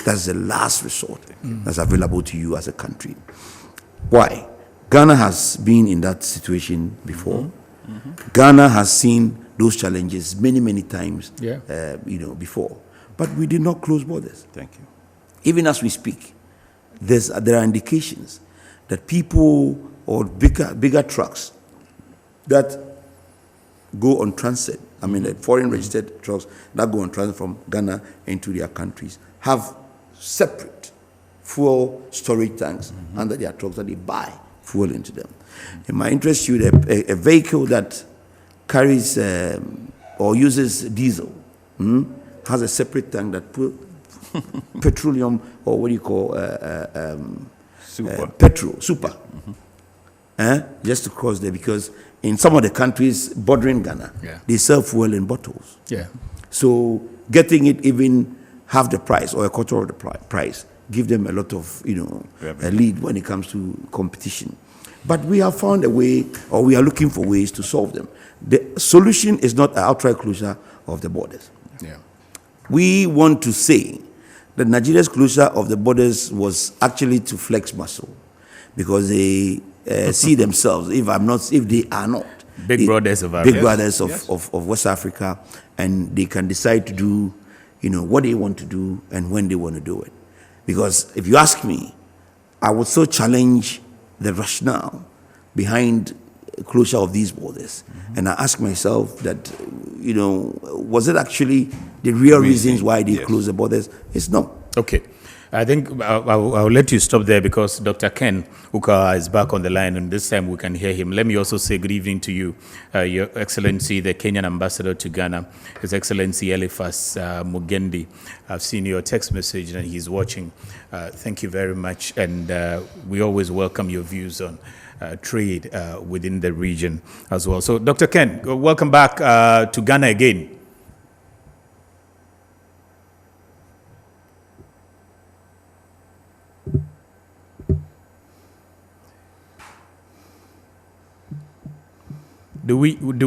That's the last resort that's available to you as a country. Why? Ghana has been in that situation before. Ghana has seen those challenges many, many times before. But we did not close borders. Thank you. Even as we speak, there are indications that people or bigger trucks that go on transit, I mean, foreign registered trucks that go on transit from Ghana into their countries, have separate fuel storage tanks under their trucks that they buy fuel into them. It might interest you that a vehicle that carries or uses diesel has a separate tank that put petroleum, or what do you call super, just to cross there, because in some of the countries bordering Ghana, they sell fuel in bottles. So getting it even half the price or a quarter of the price give them a lot of a lead when it comes to competition. But we have found a way, or we are looking for ways to solve them. The solution is not an outright closure of the borders. We want to say that Nigeria's closure of the borders was actually to flex muscle, because they see themselves, if they are not big brothers of West Africa, and they can decide to do what they want to do and when they want to do it. Because if you ask me, I would so challenge the rationale behind closure of these borders. And I ask myself that, was it actually the real reasons why they closed the borders? It's not. Okay. I think I'll let you stop there because Dr. Ken Uka is back on the line, and this time we can hear him. Let me also say good evening to you, Your Excellency, the Kenyan Ambassador to Ghana, His Excellency Eliphas Mugendi. I've seen your text message and he's watching. Thank you very much, and we always welcome your views on trade within the region as well. So, Dr. Ken, welcome back to Ghana again. Do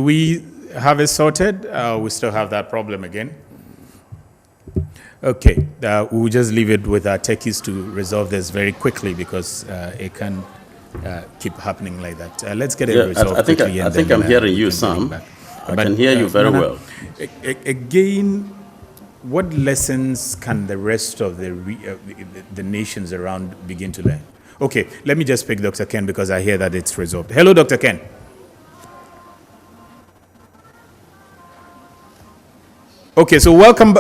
we have it sorted? We still have that problem again. Okay, we'll just leave it with our techies to resolve this very quickly because it can keep happening like that. Let's get it resolved quickly. I think I'm hearing you, Sam. I can hear you very well. Again, what lessons can the rest of the nations around begin to learn? Okay, let me just pick Dr. Ken because I hear that it's resolved. Hello, Dr. Ken. Okay, so welcome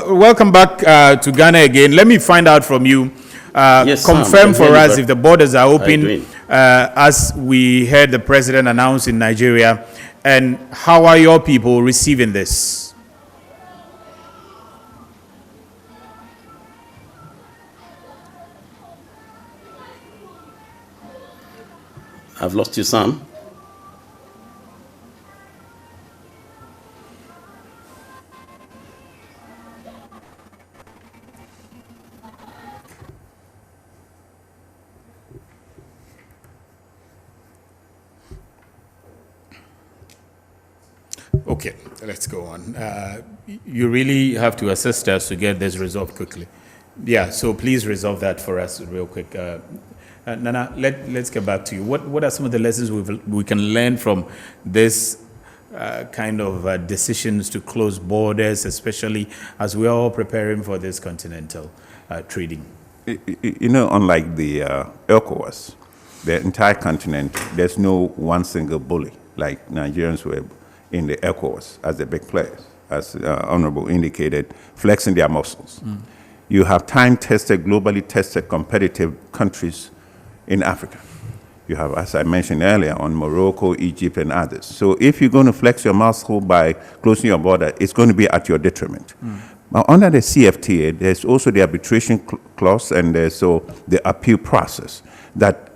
back to Ghana again. Let me find out from you. Yes, confirm for us if the borders are open, as we heard the president announce in Nigeria, and how are your people receiving this? I've lost you, Sam. Okay, let's go on. You really have to assist us to get this resolved quickly. Yeah, so please resolve that for us real quick. Nana, let's get back to you. What are some of the lessons we can learn from this kind of decisions to close borders, especially as we are all preparing for this continental trading? You know, unlike the ECOWAS, the entire continent, there's no one single bully like Nigerians were in the ECOWAS as the big players, as Honorable indicated, flexing their muscles. You have time-tested, globally tested, competitive countries in Africa. You have, as I mentioned earlier, on Morocco, Egypt, and others. So if you're going to flex your muscle by closing your border, it's going to be at your detriment. Now, under the CFTA, there's also the arbitration clause and there's so the appeal process that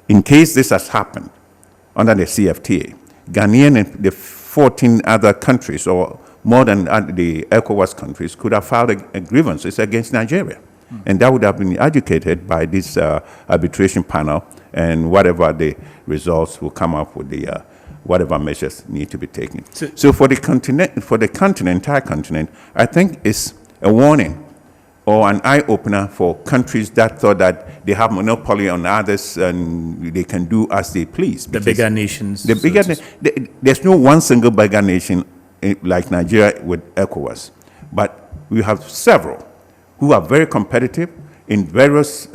in case this has happened under the CFTA, Ghanaian and the 14 other countries, or more than the ECOWAS countries, could have filed a grievances against Nigeria. And that would have been adjudicated by this arbitration panel, and whatever the results will come up with the whatever measures need to be taken. So for the entire continent, I think it's a warning or an eye-opener for countries that thought that they have monopoly on others and they can do as they please. The bigger nations. There's no one single bigger nation like Nigeria with ECOWAS, but we have several who are very competitive in various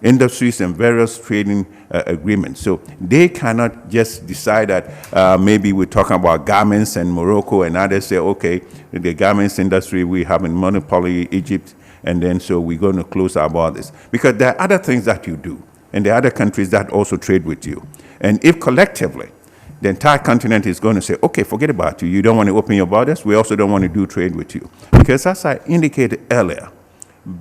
industries and various trading agreements. So they cannot just decide that maybe we're talking about garments and Morocco and others say, okay, the garments industry, we have a monopoly, Egypt, and then so we're going to close our borders. Because there are other things that you do, and there are other countries that also trade with you. And if collectively, the entire continent is going to say, okay, forget about you. You don't want to open your borders. We also don't want to do trade with you. Because as I indicated earlier,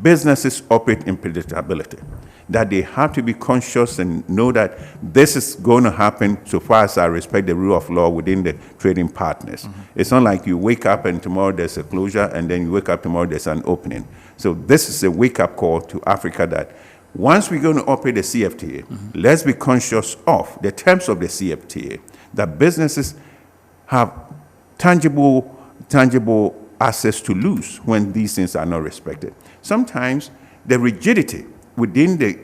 businesses operate in predictability, that they have to be conscious and know that this is going to happen so far as I respect the rule of law within the trading partners. It's not like you wake up and tomorrow there's a closure and then you wake up tomorrow there's an opening. So this is a wake-up call to Africa that once we're going to operate the CFTA, let's be conscious of the terms of the CFTA, that businesses have tangible access to lose when these things are not respected. Sometimes the rigidity within the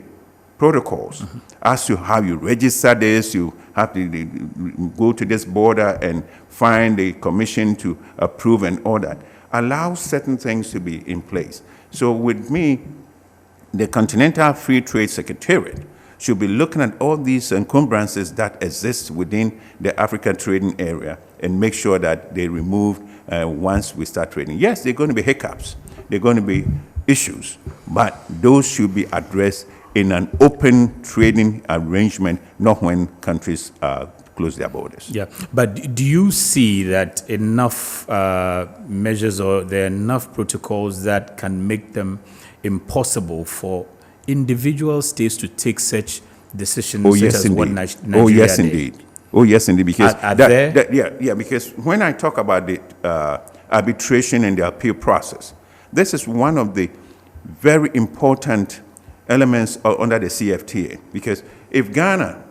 protocols as to how you register this, you have to go to this border and find a commission to approve and all that, allows certain things to be in place. So with me, the Continental Free Trade Secretariat should be looking at all these encumbrances that exist within the African trading area and make sure that they remove once we start trading. Yes, there are going to be hiccups. There are going to be issues. but those should be addressed in an open trading arrangement, not when countries close their borders. Yeah, but do you see that enough measures or there are enough protocols that can make them impossible for individual states to take such decisions? Oh, yes, indeed. Oh, yes, indeed. Oh, yes, indeed. Because because when I talk about the arbitration and the appeal process, this is one of the very important elements under the CFTA. Because if Ghana,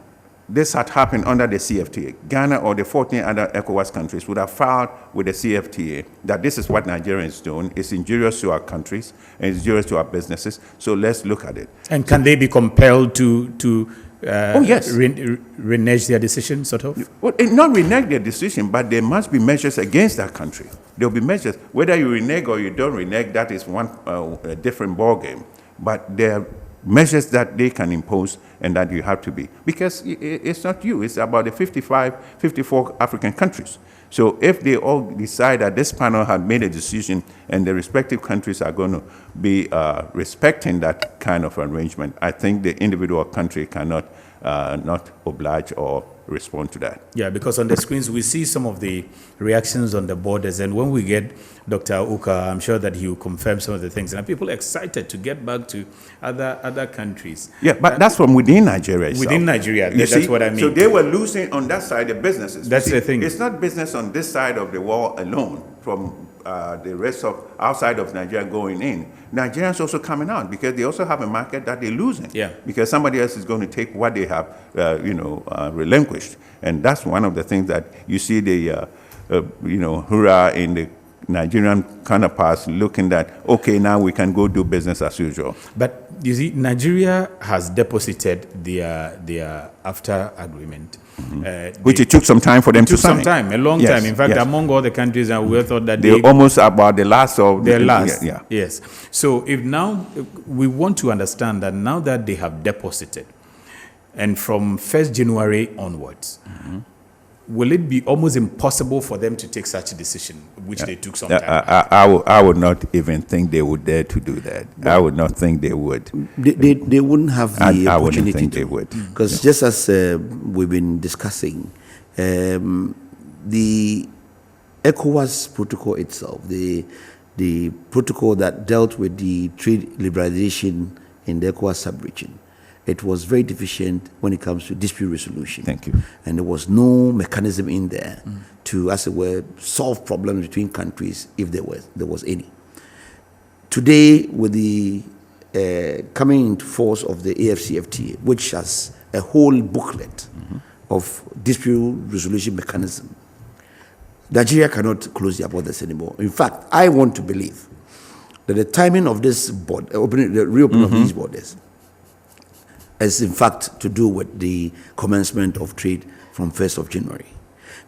this had happened under the CFTA, Ghana or the 14 other ECOWAS countries would have filed with the CFTA that this is what Nigeria is doing. It's injurious to our countries and it's injurious to our businesses. So let's look at it. And can they be compelled to yes. renege their decision, sort of? Well, not renege their decision, but there must be measures against that country. There will be measures. Whether you renege or you don't renege, that is one a different ballgame. But there are measures that they can impose and that you have to be. Because it's not you, it's about the 54 African countries. So if they all decide that this panel had made a decision and the respective countries are going to be respecting that kind of arrangement, I think the individual country cannot not oblige or respond to that. Yeah, because on the screens we see some of the reactions on the borders, and when we get Dr. Uka, I'm sure that he will confirm some of the things, and people are excited to get back to other countries. Yeah, but that's from within Nigeria itself. Within Nigeria, that's see? what I mean. So they were losing on that side, the businesses. That's the thing. It's not business on this side of the wall alone from the rest of outside of Nigeria going in. Nigerians also coming out because they also have a market that they're losing. Yeah. Because somebody else is going to take what they have, relinquished, and that's one of the things that you see the, hurrah in the Nigerian counterparts looking at. Okay, now we can go do business as usual. But you see, Nigeria has deposited their AFTA agreement. Mm-hmm. Which it took some time for them to sign. It took some time, a long time. In fact, among all the countries, and we thought that they're almost about the last of their last. Yeah. Yes. So if now we want to understand that now that they have deposited, and from 1st January onwards, will it be almost impossible for them to take such a decision, which they took some time? I would not even think they would dare to do that. I would not think they would. They wouldn't have the opportunity. I wouldn't think they would. Because just as we've been discussing, the ECOWAS protocol itself, the protocol that dealt with the trade liberalization in the ECOWAS sub-region, it was very deficient when it comes to dispute resolution. Thank you. And there was no mechanism in there to, as it were, solve problems between countries if there was any. Today, with the coming into force of the AFCFTA, which has a whole booklet of dispute resolution mechanism, Nigeria cannot close their borders anymore. In fact, I want to believe that the timing of this reopening of these borders is in fact to do with the commencement of trade from 1st of January.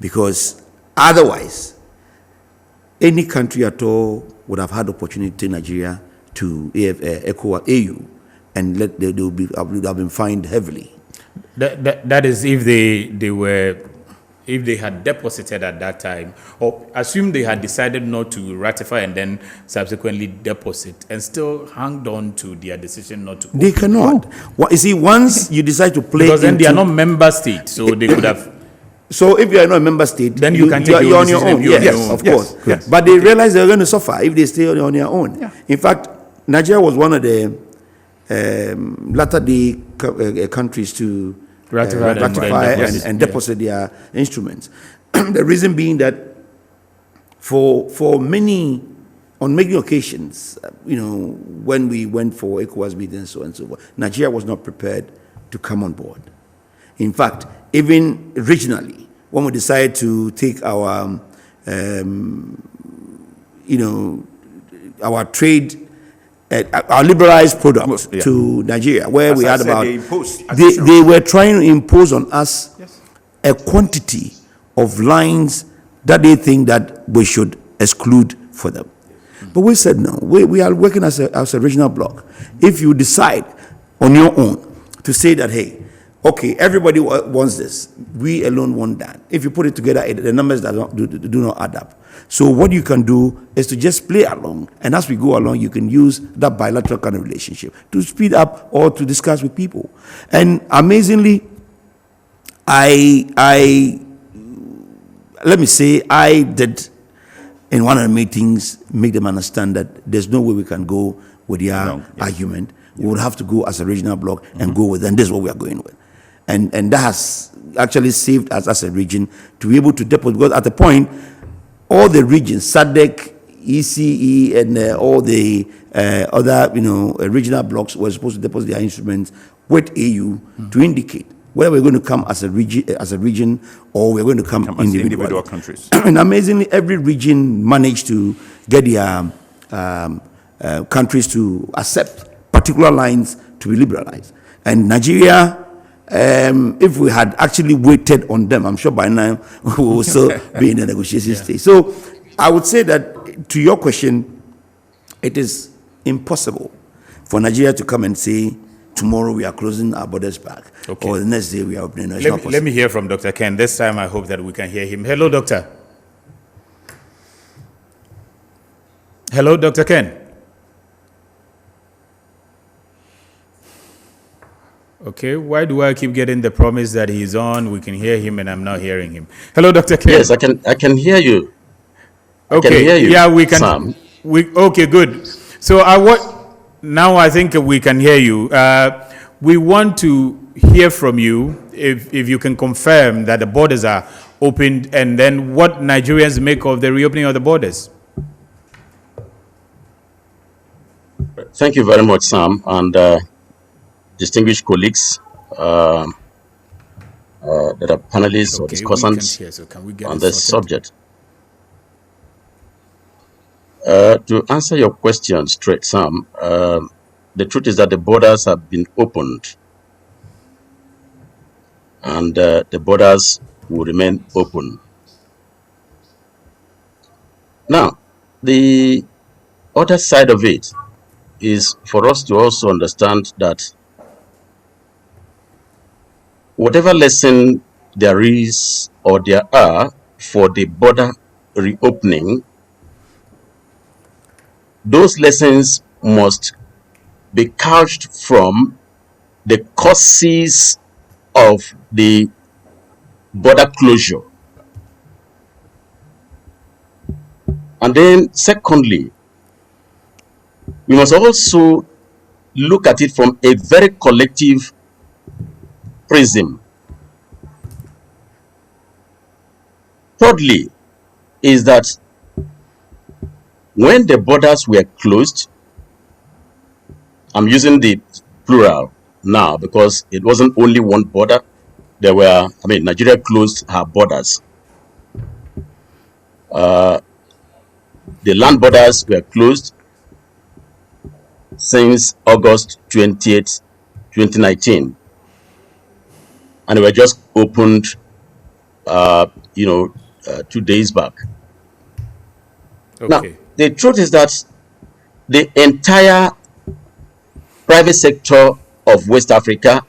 Because otherwise, any country at all would have had opportunity in Nigeria to ECOWAS, AU, and they would have been fined heavily. That is if they had deposited at that time, or assume they had decided not to ratify and then subsequently deposit and still hanged on to their decision not to. They cannot. Well, you see, once you decide to play, because then they are not member states, so they could have. So if you are not a member state, then you can take you're on your own. Yes, of course. Yes. But they realize they're going to suffer if they stay on their own. Yeah. In fact, Nigeria was one of the latter-day countries to ratify and deposit their instruments. The reason being that on many occasions, when we went for ECOWAS meetings and so on, Nigeria was not prepared to come on board. In fact, even regionally, when we decided to take our trade, our liberalized products to Nigeria, where we had about, they were trying to impose on us a quantity of lines that they think that we should exclude for them. But we said no, we are working as a regional bloc. If you decide on your own to say that, hey, okay, everybody wants this. We alone want that. If you put it together, the numbers do not add up. So what you can do is to just play along, and as we go along, you can use that bilateral kind of relationship to speed up or to discuss with people. And amazingly, let me say, I did in one of the meetings make them understand that there's no way we can go with their argument. We would have to go as a regional bloc and go with, and this is what we are going with. And that has actually saved us as a region to be able to deposit, because at the point, all the regions, SADC, ECE, and all the other regional blocks were supposed to deposit their instruments with AU to indicate whether we're going to come as a region or we're going to come individual countries. And amazingly, every region managed to get their countries to accept particular lines to be liberalized. And Nigeria, if we had actually waited on them, I'm sure by now we will still be in a negotiation stage. So I would say that to your question, it is impossible for Nigeria to come and say, tomorrow we are closing our borders back, or the next day we are opening. Let me hear from Dr. Ken. This time I hope that we can hear him. Hello, doctor. Hello, Dr. Ken. Okay, why do I keep getting the promise that he's on, we can hear him, and I'm not hearing him? Hello, Dr. Ken. Yes, I can hear you. Okay, can hear you, yeah, we can. Sam. Okay, good. So now I think we can hear you. We want to hear from you if you can confirm that the borders are opened, and then what Nigerians make of the reopening of the borders. Thank you very much, Sam, and distinguished colleagues that are panelists or discussants on this subject. To answer your question straight, Sam, the truth is that the borders have been opened, and the borders will remain open. Now, the other side of it is for us to also understand that whatever lesson there is or there are for the border reopening, those lessons must be couched from the causes of the border closure. And then secondly, we must also look at it from a very collective prism. Thirdly, is that when the borders were closed, I'm using the plural now because it wasn't only one border. There were, Nigeria closed her borders. The land borders were closed since August 20th, 2019. And they were just opened, 2 days back. Okay. Now, the truth is that the entire private sector of West Africa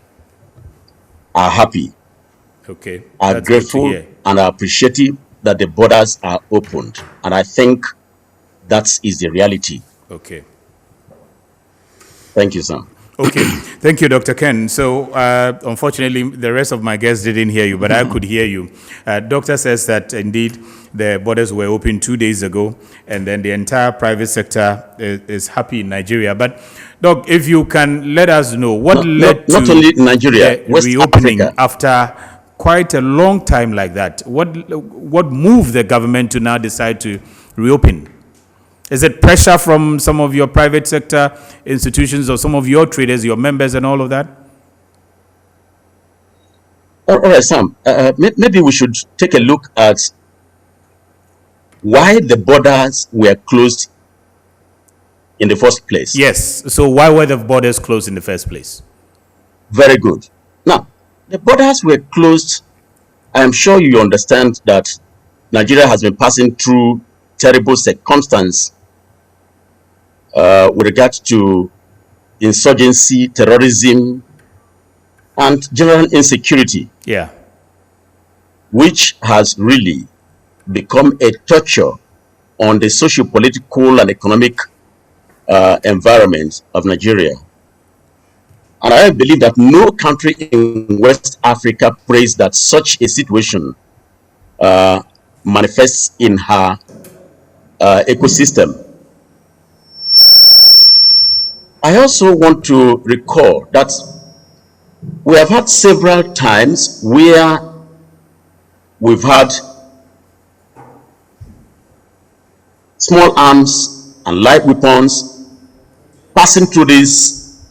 are happy, are grateful, and are appreciative that the borders are opened. And I think that is the reality. Okay. Thank you, Sam. Okay, thank you, Dr. Ken. So, unfortunately, the rest of my guests didn't hear you, but I could hear you. Doctor says that indeed the borders were open 2 days ago, and then the entire private sector is happy in Nigeria. But, Doc, if you can let us know what led not to only Nigeria, the West reopening Africa. after quite a long time like that. What moved the government to now decide to reopen? Is it pressure from some of your private sector institutions or some of your traders, your members and all of that? All right, Sam. Maybe we should take a look at why the borders were closed in the first place. Yes. So why were the borders closed in the first place? Very good. Now, the borders were closed. I am sure you understand that Nigeria has been passing through terrible circumstances with regard to insurgency, terrorism, and general insecurity. Yeah. Which has really become a torture on the socio-political and economic environment of Nigeria. And I believe that no country in West Africa prays that such a situation manifests in her ecosystem. I also want to recall that we have had several times where we've had small arms and light weapons passing through these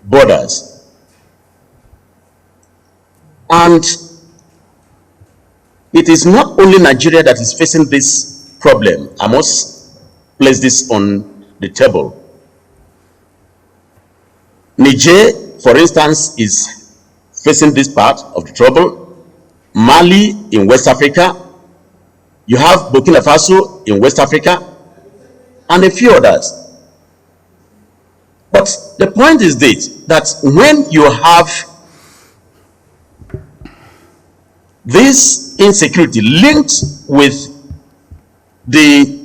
borders. And it is not only Nigeria that is facing this problem. I must place this on the table. Niger, for instance, is facing this part of the trouble. Mali in West Africa. You have Burkina Faso in West Africa, and a few others. But the point is this, that when you have this insecurity linked with the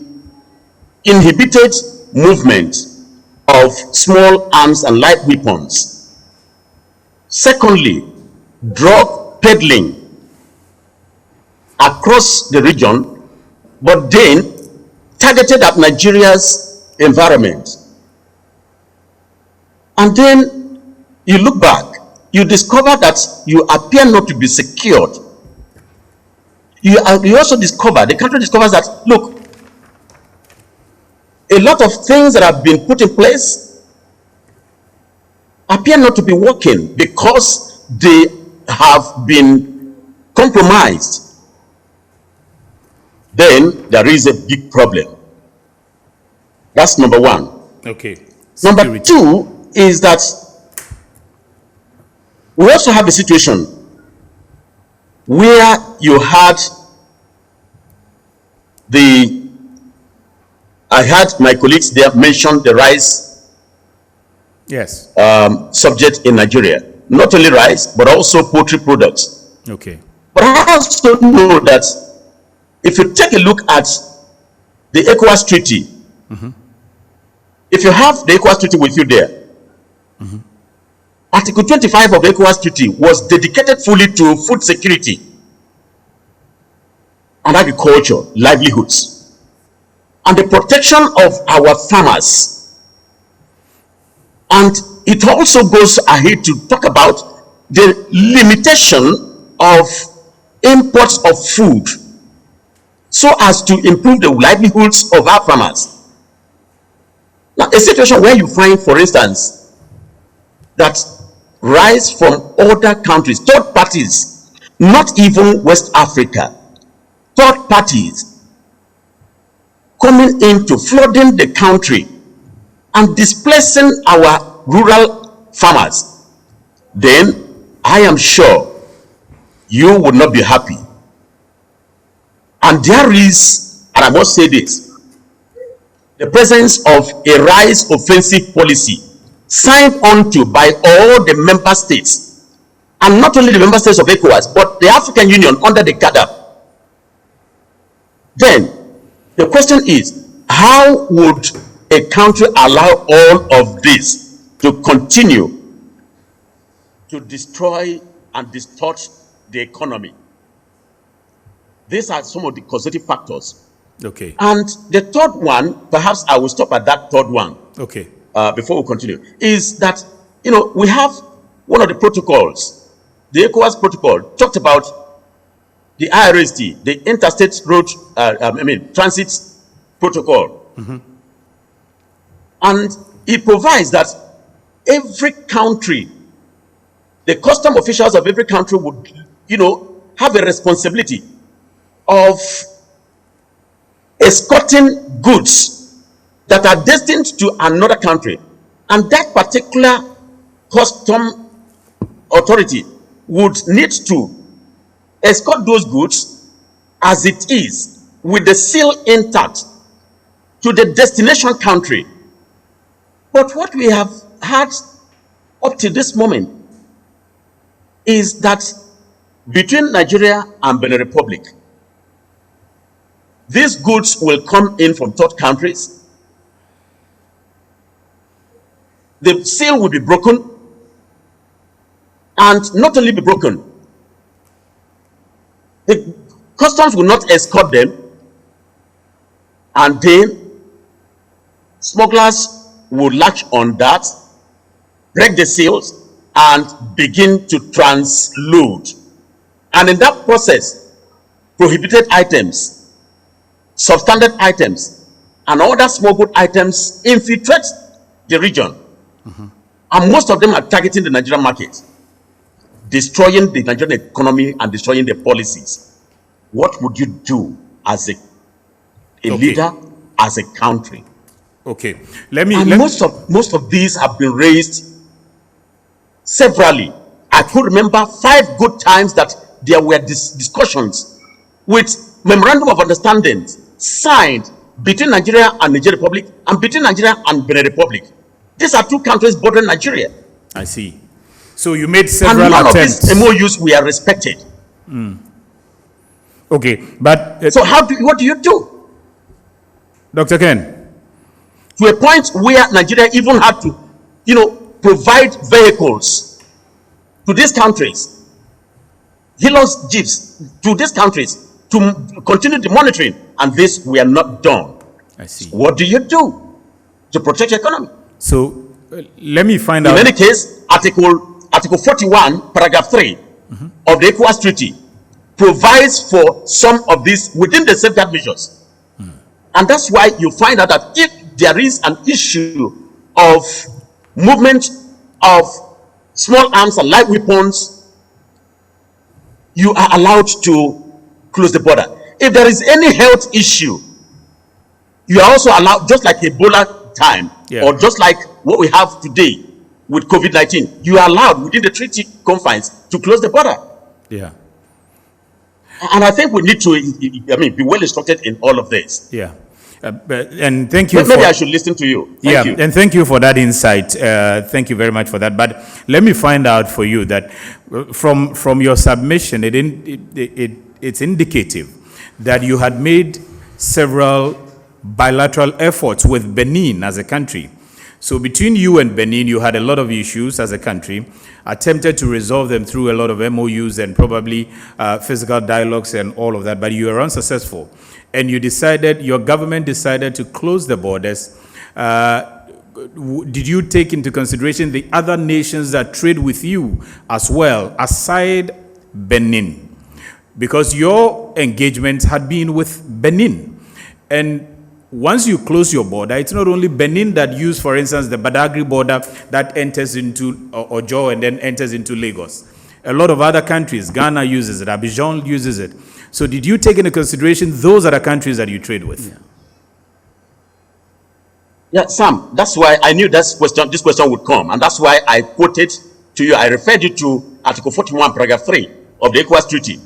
inhibited movement of small arms and light weapons, secondly, drug peddling across the region, but then targeted at Nigeria's environment. And then you look back, you discover that you appear not to be secured. You also discover, the country discovers that, look, a lot of things that have been put in place appear not to be working because they have been compromised. Then there is a big problem. That's number one. Okay. Number two is that we also have a situation where you had I had my colleagues there mention the rice subject in Nigeria. Not only rice, but also poultry products. Okay. But I also know that if you take a look at the ECOWAS Treaty, if you have the ECOWAS Treaty with you there, Article 25 of the ECOWAS Treaty was dedicated fully to food security and agriculture, livelihoods, and the protection of our farmers. And it also goes ahead to talk about the limitation of imports of food so as to improve the livelihoods of our farmers. Now, a situation where you find, for instance, that rice from other countries, third parties, not even West Africa, third parties coming into flooding the country and displacing our rural farmers, then I am sure you would not be happy. And there is, and I must say this, the presence of a rice offensive policy signed onto by all the member states, and not only the member states of ECOWAS, but the African Union under the GADA. Then the question is, how would a country allow all of this to continue to destroy and distort the economy? These are some of the causative factors. Okay. And the third one, perhaps I will stop at that third one. Okay. Before we continue, is that, you know, we have one of the protocols, the ECOWAS protocol, talked about the IRST, the Interstate Road, Transit Protocol. And it provides that every country, the custom officials of every country would, you know, have a responsibility of escorting goods that are destined to another country, and that particular custom authority would need to escort those goods as it is with the seal intact to the destination country. But what we have had up to this moment is that between Nigeria and Benin Republic, these goods will come in from third countries. The seal will be broken, and not only be broken, the customs will not escort them, and then smugglers will latch on that, break the seals, and begin to transload. And in that process, prohibited items, substandard items, and other smuggled items infiltrate the region. And most of them are targeting the Nigerian market, destroying the Nigerian economy and destroying the policies. What would you do as a leader, as a country? Okay, most of these have been raised severally. I could remember 5 good times that there were discussions with memorandum of understanding signed between Nigeria and Niger Republic and between Nigeria and Benin Republic. These are 2 countries bordering Nigeria. I see. So you made several and none attempts. of these MOUs were respected. Okay, but so what do you do, Dr. Ken? To a point where Nigeria even had to, provide vehicles to these countries, Hilux jeeps to these countries to continue the monitoring, and this we are not done. I see. What do you do to protect your economy? So let me find out. In any case, Article 41, paragraph 3 of the ECOWAS Treaty provides for some of these within the safeguard measures. And that's why you find out that if there is an issue of movement of small arms and light weapons, you are allowed to close the border. If there is any health issue, you are also allowed, just like Ebola time, or just like what we have today with COVID-19, you are allowed within the treaty confines to close the border. Yeah. And I think we need to, be well instructed in all of this. Yeah. And thank you. Maybe I should listen to you. Thank you. And thank you for that insight. Thank you very much for that. But let me find out for you that from your submission, it's indicative that you had made several bilateral efforts with Benin as a country. So between you and Benin, you had a lot of issues as a country, attempted to resolve them through a lot of MOUs and probably physical dialogues and all of that, but you were unsuccessful. And your government decided to close the borders. Did you take into consideration the other nations that trade with you as well, aside Benin? Because your engagement had been with Benin. And once you close your border, it's not only Benin that use, for instance, the Badagry border that enters into Ojo and then enters into Lagos. A lot of other countries, Ghana uses it, Abidjan uses it. So did you take into consideration those other countries that you trade with? Yeah, Sam, that's why I knew this question would come. And that's why I quoted to you, I referred you to Article 41, paragraph 3 of the ECOWAS Treaty,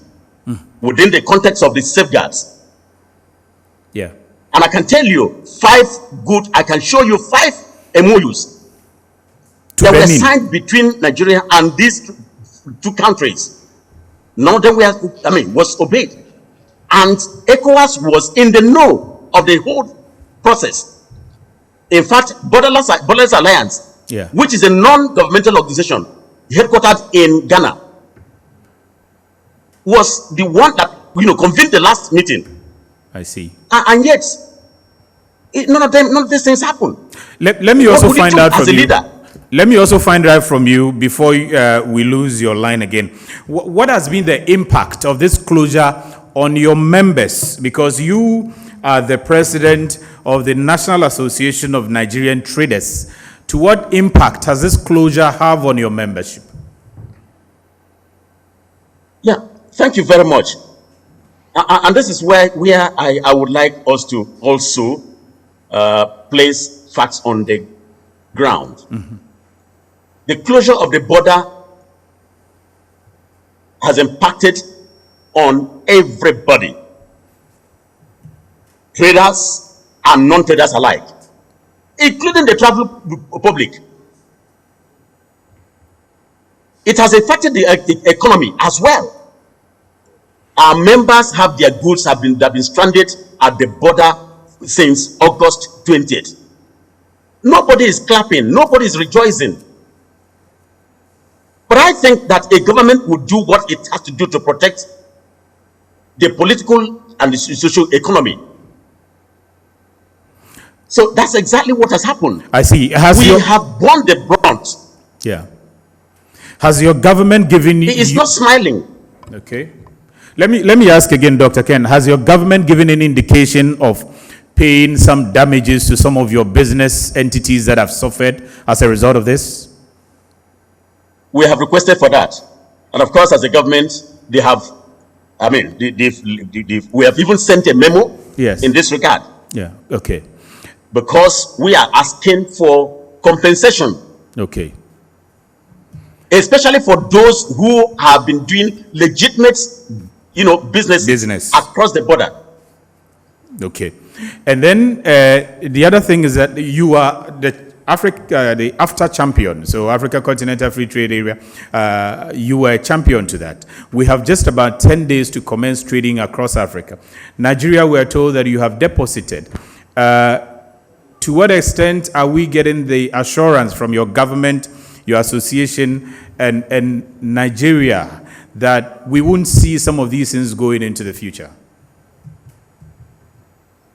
within the context of the safeguards. Yeah. And I can tell you I can show you 5 MOUs that were signed between Nigeria and these 2 countries. None of them was obeyed. And ECOWAS was in the know of the whole process. In fact, Borderless Alliance, which is a non-governmental organization headquartered in Ghana, was the one that convened the last meeting. I see. And yet, none of these things happen. Let me also find out from you. Let me also find out from you before we lose your line again. What has been the impact of this closure on your members? Because you are the president of the National Association of Nigerian Traders. To what impact has this closure have on your membership? Yeah, thank you very much. And this is where I would like us to also place facts on the ground. The closure of the border has impacted on everybody, traders and non-traders alike, including the travel public. it has affected the economy as well. Our members have their goods have been stranded at the border since August 20th. Nobody is clapping, nobody is rejoicing. But I think that a government would do what it has to do to protect the political and the social economy. So that's exactly what has happened. I see. We have borne the brunt. Yeah. Has your government given you... It's not smiling. Okay. Let me ask again, Dr. Ken. Has your government given any indication of paying some damages to some of your business entities that have suffered as a result of this? We have requested for that. And of course, as a government, they have, I mean, we have even sent a memo in this regard. Yeah, okay. Because we are asking for compensation. Okay. Especially for those who have been doing legitimate, business across the border. Okay. And then the other thing is that you are the AFTA champion, so Africa Continental Free Trade Area. You were a champion to that. We have just about 10 days to commence trading across Africa. Nigeria, we are told that you have deposited. To what extent are we getting the assurance from your government, your association, and Nigeria that we won't see some of these things going into the future?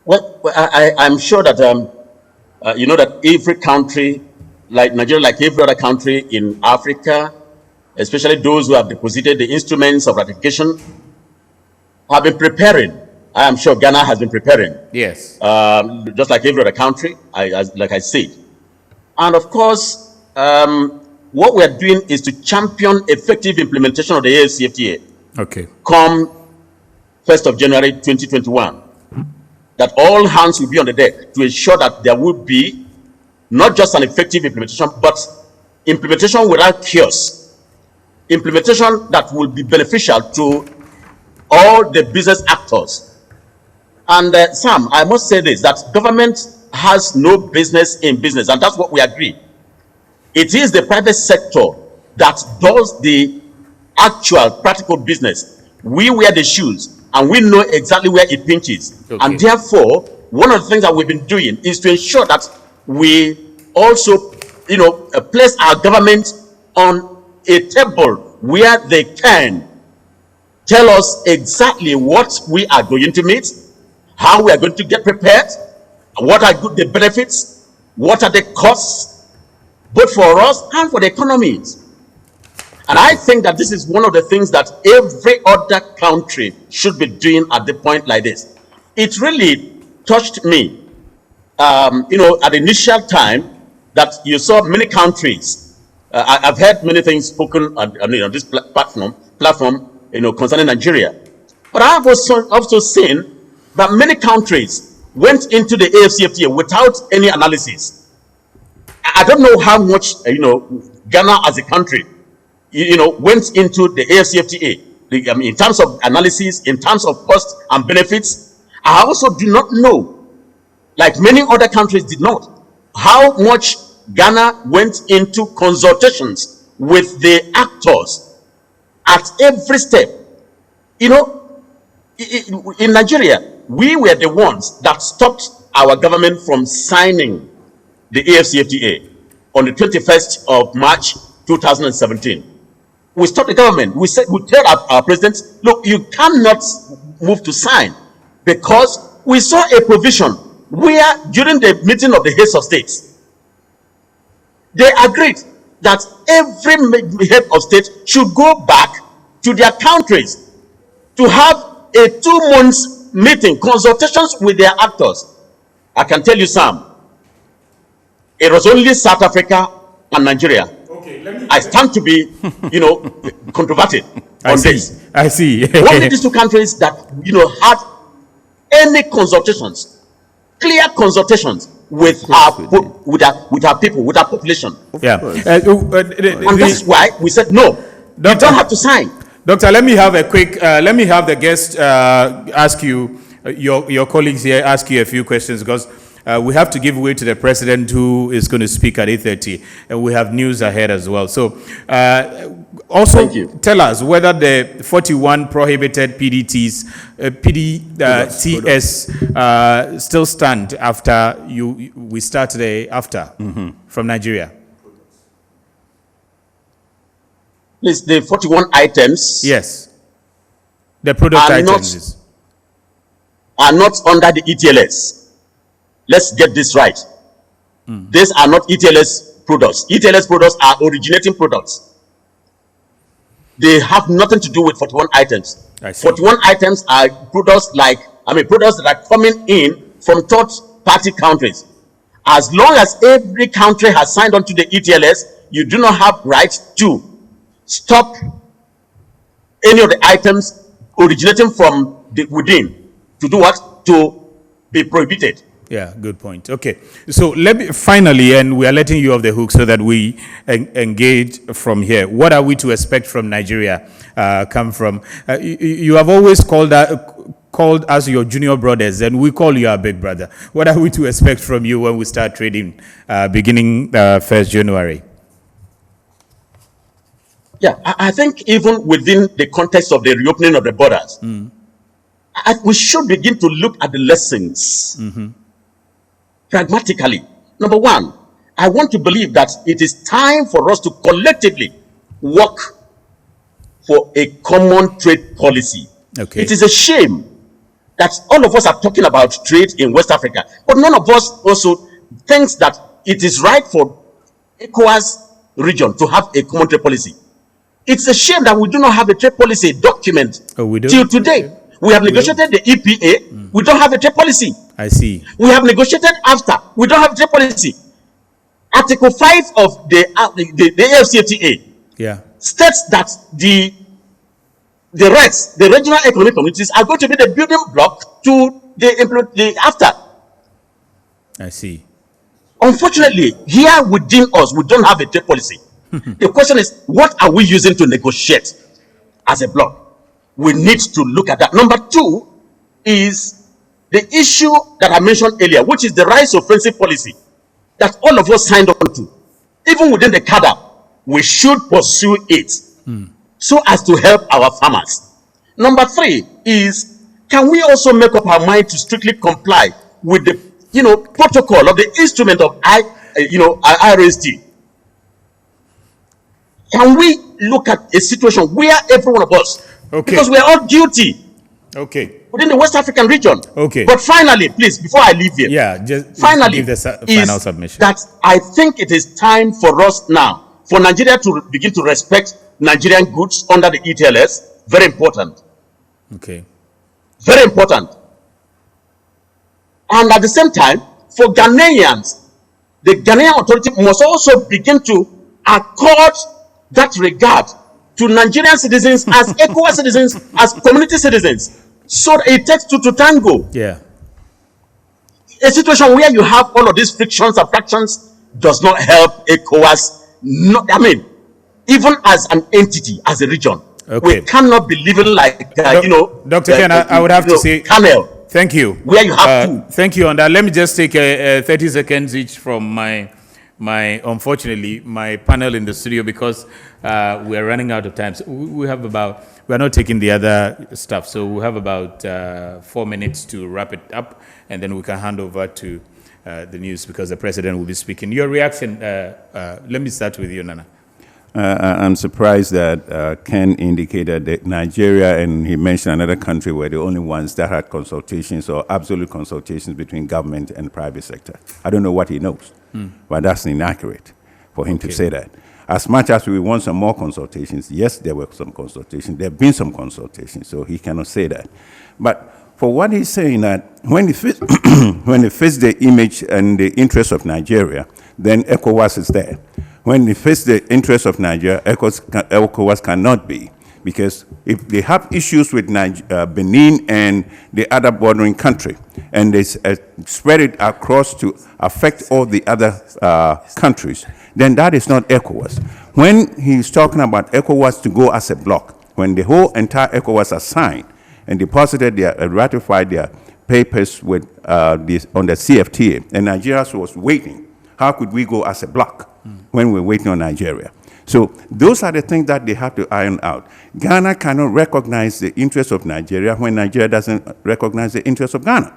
Well, I'm sure that, that every country, like Nigeria, like every other country in Africa, especially those who have deposited the instruments of ratification, have been preparing. I am sure Ghana has been preparing. Yes. Just like every other country, like I said. And of course, what we are doing is to champion effective implementation of the AFCFTA. Okay. Come 1st of January 2021. That all hands will be on the deck to ensure that there will be not just an effective implementation, but implementation without chaos. Implementation that will be beneficial to all the business actors. And Sam, I must say this, that government has no business in business, and that's what we agree. It is the private sector that does the actual practical business. We wear the shoes, and we know exactly where it pinches. Okay. And therefore, one of the things that we've been doing is to ensure that we also, place our government on a table where they can tell us exactly what we are going to meet, how we are going to get prepared, what are the benefits, what are the costs, both for us and for the economies. And I think that this is one of the things that every other country should be doing at the point like this. It really touched me, at the initial time that you saw many countries. I've heard many things spoken on this platform, concerning Nigeria. But I've also seen that many countries went into the AFCFTA without any analysis. I don't know how much, Ghana as a country, went into the AFCFTA. In terms of analysis, in terms of costs and benefits. I also do not know, like many other countries did not, how much Ghana went into consultations with the actors at every step. In Nigeria, we were the ones that stopped our government from signing the AFCFTA on the 21st of March 2017. We stopped the government. We told our president, look, you cannot move to sign, because we saw a provision where during the meeting of the heads of states, they agreed that every head of state should go back to their countries to have a 2-month meeting, consultations with their actors. I can tell you, Sam, it was only South Africa and Nigeria. Okay, I stand to be, controverted on this. I see. Only these two countries that, had any consultations, clear consultations with our people, with our population. Yeah. And that's why we said, no, you don't have to sign. Doctor, let me have the guest ask you, your colleagues here ask you a few questions, because we have to give way to the president, who is going to speak at 8:30, and we have news ahead as well. So also tell us whether the 41 prohibited PDTs, PDTs still stand after we started from Nigeria. Please, the 41 items. Yes. The product items are not under the ETLS. Let's get this right. These are not ETLS products. ETLS products are originating products. They have nothing to do with 41 items. 41 items are products products that are coming in from third-party countries. As long as every country has signed on to the ETLS, you do not have right to stop any of the items originating from within to do what? To be prohibited. Yeah, good point. Okay, so let me finally, and we are letting you off the hook so that we engage from here. What are we to expect from Nigeria? Come from you have always called us your junior brothers, and we call you our big brother. What are we to expect from you when we start trading beginning 1st January? Yeah, I think even within the context of the reopening of the borders, we should begin to look at the lessons pragmatically. Number one, I want to believe that it is time for us to collectively work for a common trade policy. Okay. It is a shame that all of us are talking about trade in West Africa, but none of us also thinks that it is right for ECOWAS region to have a common trade policy. It's a shame that we do not have a trade policy document till today. We have negotiated the EPA. We don't have a trade policy. I see. We have negotiated AFTA. We don't have a trade policy. Article 5 of the AFCFTA states that the RECs, the regional economic communities, are going to be the building block to the AFTA. I see. Unfortunately, here within us, we don't have a trade policy. The question is, what are we using to negotiate as a bloc? We need to look at that. Number two is the issue that I mentioned earlier, which is the rice offensive policy that all of us signed on to. Even within the cadre, we should pursue it so as to help our farmers. Number three is, can we also make up our mind to strictly comply with the protocol of the instrument of IRST? Can we look at a situation where every one of us, because we are all guilty, within the West African region. But finally, please, before I leave here, just finally, give the final submission. That I think it is time for us now, for Nigeria to begin to respect Nigerian goods under the ETLS. Very important. Okay. Very important. And at the same time, for Ghanaians, the Ghanaian authority must also begin to accord that regard to Nigerian citizens as ECOWAS citizens, as community citizens, so that it takes two to tango. Yeah. A situation where you have all of these frictions and fractions does not help ECOWAS. Even as an entity, as a region, we cannot be living like Dr. Ken, I would have to say Camel. Thank you. Where you have to. Thank you on that. Let me just take 30 seconds each from my unfortunately my panel in the studio, because we are running out of time. So we are not taking the other stuff, so we have about 4 minutes to wrap it up, and then we can hand over to the news, because the president will be speaking. Your reaction, let me start with you, Nana. I'm surprised that Ken indicated that Nigeria, and he mentioned another country, were the only ones that had consultations or absolute consultations between government and private sector. I don't know what he knows, but that's inaccurate for him to say that. As much as we want some more consultations, yes, there were some consultations. There have been some consultations, so he cannot say that. But for what he's saying, that when he fits the image and the interest of Nigeria, then ECOWAS is there. When they face the interests of Nigeria, ECOWAS cannot be, because if they have issues with Benin and the other bordering country, and they spread it across to affect all the other countries, then that is not ECOWAS. When he's talking about ECOWAS to go as a bloc, when the whole entire ECOWAS are signed and deposited ratified their papers with on the CFTA, and Nigeria was waiting. How could we go as a bloc when we're waiting on Nigeria? So those are the things that they have to iron out. Ghana cannot recognize the interests of Nigeria when Nigeria doesn't recognize the interests of Ghana.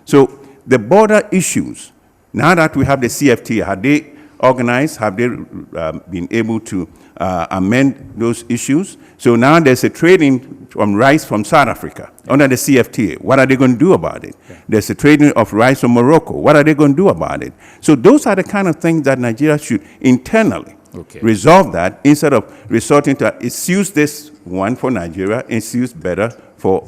So the border issues, now that we have the CFTA, have they organized? Have they been able to amend those issues? So now there's a trading from rice from South Africa under the CFTA. What are they going to do about it? Yeah. There's a trading of rice from Morocco. What are they going to do about it? So those are the kind of things that Nigeria should internally resolve that, instead of resorting to it's used this one for Nigeria, it's used better for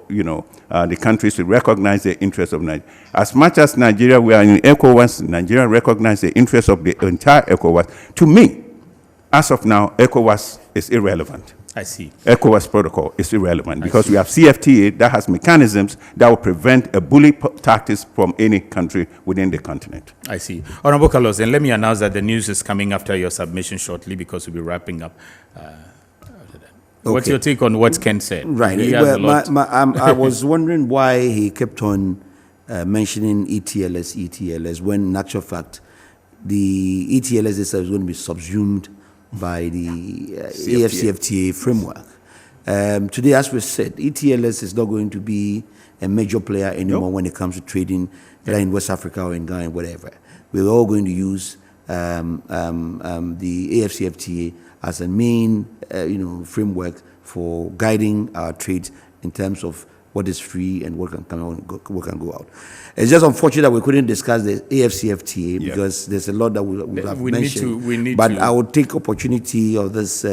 the countries to recognize the interests of Nigeria. As much as Nigeria, we are in ECOWAS, Nigeria recognize the interests of the entire ECOWAS. To me, as of now, ECOWAS is irrelevant. I see. ECOWAS protocol is irrelevant because we have CFTA that has mechanisms that will prevent a bully tactics from any country within the continent. I see. Honorable Carlos, and let me announce that the news is coming after your submission shortly because we'll be wrapping up. What's your take on what Ken said? Right. Well, I was wondering why he kept on mentioning ETLS, when in actual fact, the ETLS is going to be subsumed by the AFCFTA framework. Today, as we said, ETLS is not going to be a major player anymore when it comes to trading, either in West Africa or in Ghana, whatever. We're all going to use the AFCFTA as a main framework for guiding our trade in terms of what is free and what can go out. It's just unfortunate that we couldn't discuss the AFCFTA because there's a lot that we have mentioned. But I would take opportunity of this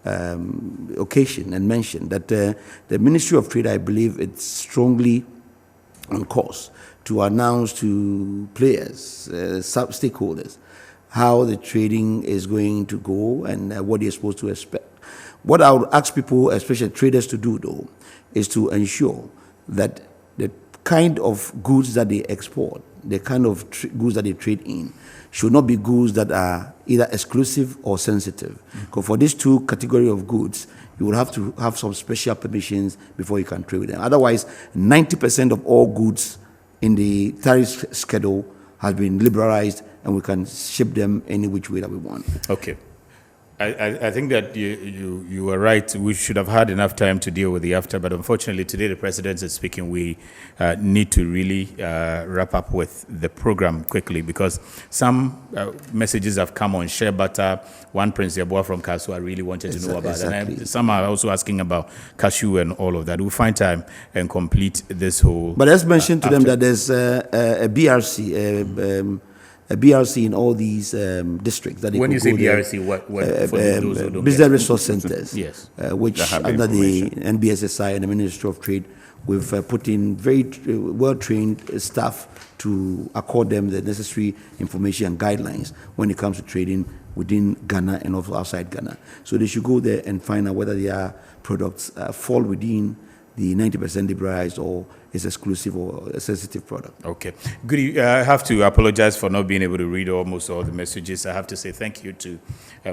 occasion and mention that the Ministry of Trade, I believe, it's strongly on course to announce to players, stakeholders, how the trading is going to go and what you're supposed to expect. What I would ask people, especially traders, to do, though, is to ensure that the kind of goods that they export, the kind of goods that they trade in, should not be goods that are either exclusive or sensitive. Because for these two categories of goods, you will have to have some special permissions before you can trade with them. Otherwise, 90% of all goods in the tariff schedule has been liberalized, and we can ship them any which way that we want. Okay. I think that you were right. We should have had enough time to deal with the after, but unfortunately today the president is speaking. We need to really wrap up with the program quickly because some messages have come on shea butter. One Prince Yabua from Kasua really wanted to know about it. And some are also asking about cashew and all of that. We'll find time and complete this whole. But let's mention to them that there's a BRC. A BRC in all these districts. That when you say BRC, what for those who don't Business Resource Centers, yes, which under the NBSSI and the Ministry of Trade, we've put in very well-trained staff to accord them the necessary information and guidelines when it comes to trading within Ghana and also outside Ghana. So they should go there and find out whether their products fall within the 90% liberalized or is exclusive or a sensitive product. Okay. Good. I have to apologize for not being able to read almost all the messages. I have to say thank you to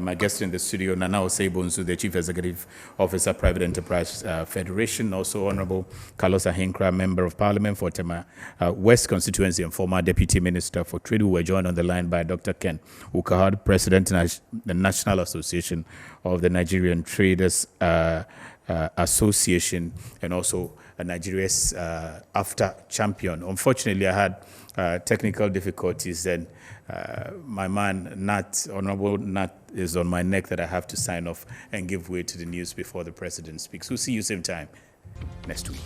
my guest in the studio, Nana Osei-Bonsu, the Chief Executive Officer, Private Enterprise Federation, also Honorable Carlos Ahinkra, Member of Parliament for Tema West Constituency and former Deputy Minister for Trade, who were joined on the line by Dr. Ken Ukahad, President of the National Association of the Nigerian Traders Association, and also Nigeria's after champion. Unfortunately, I had technical difficulties, and my man, Honorable Nat, is on my neck that I have to sign off and give way to the news before the president speaks. We'll see you same time next week.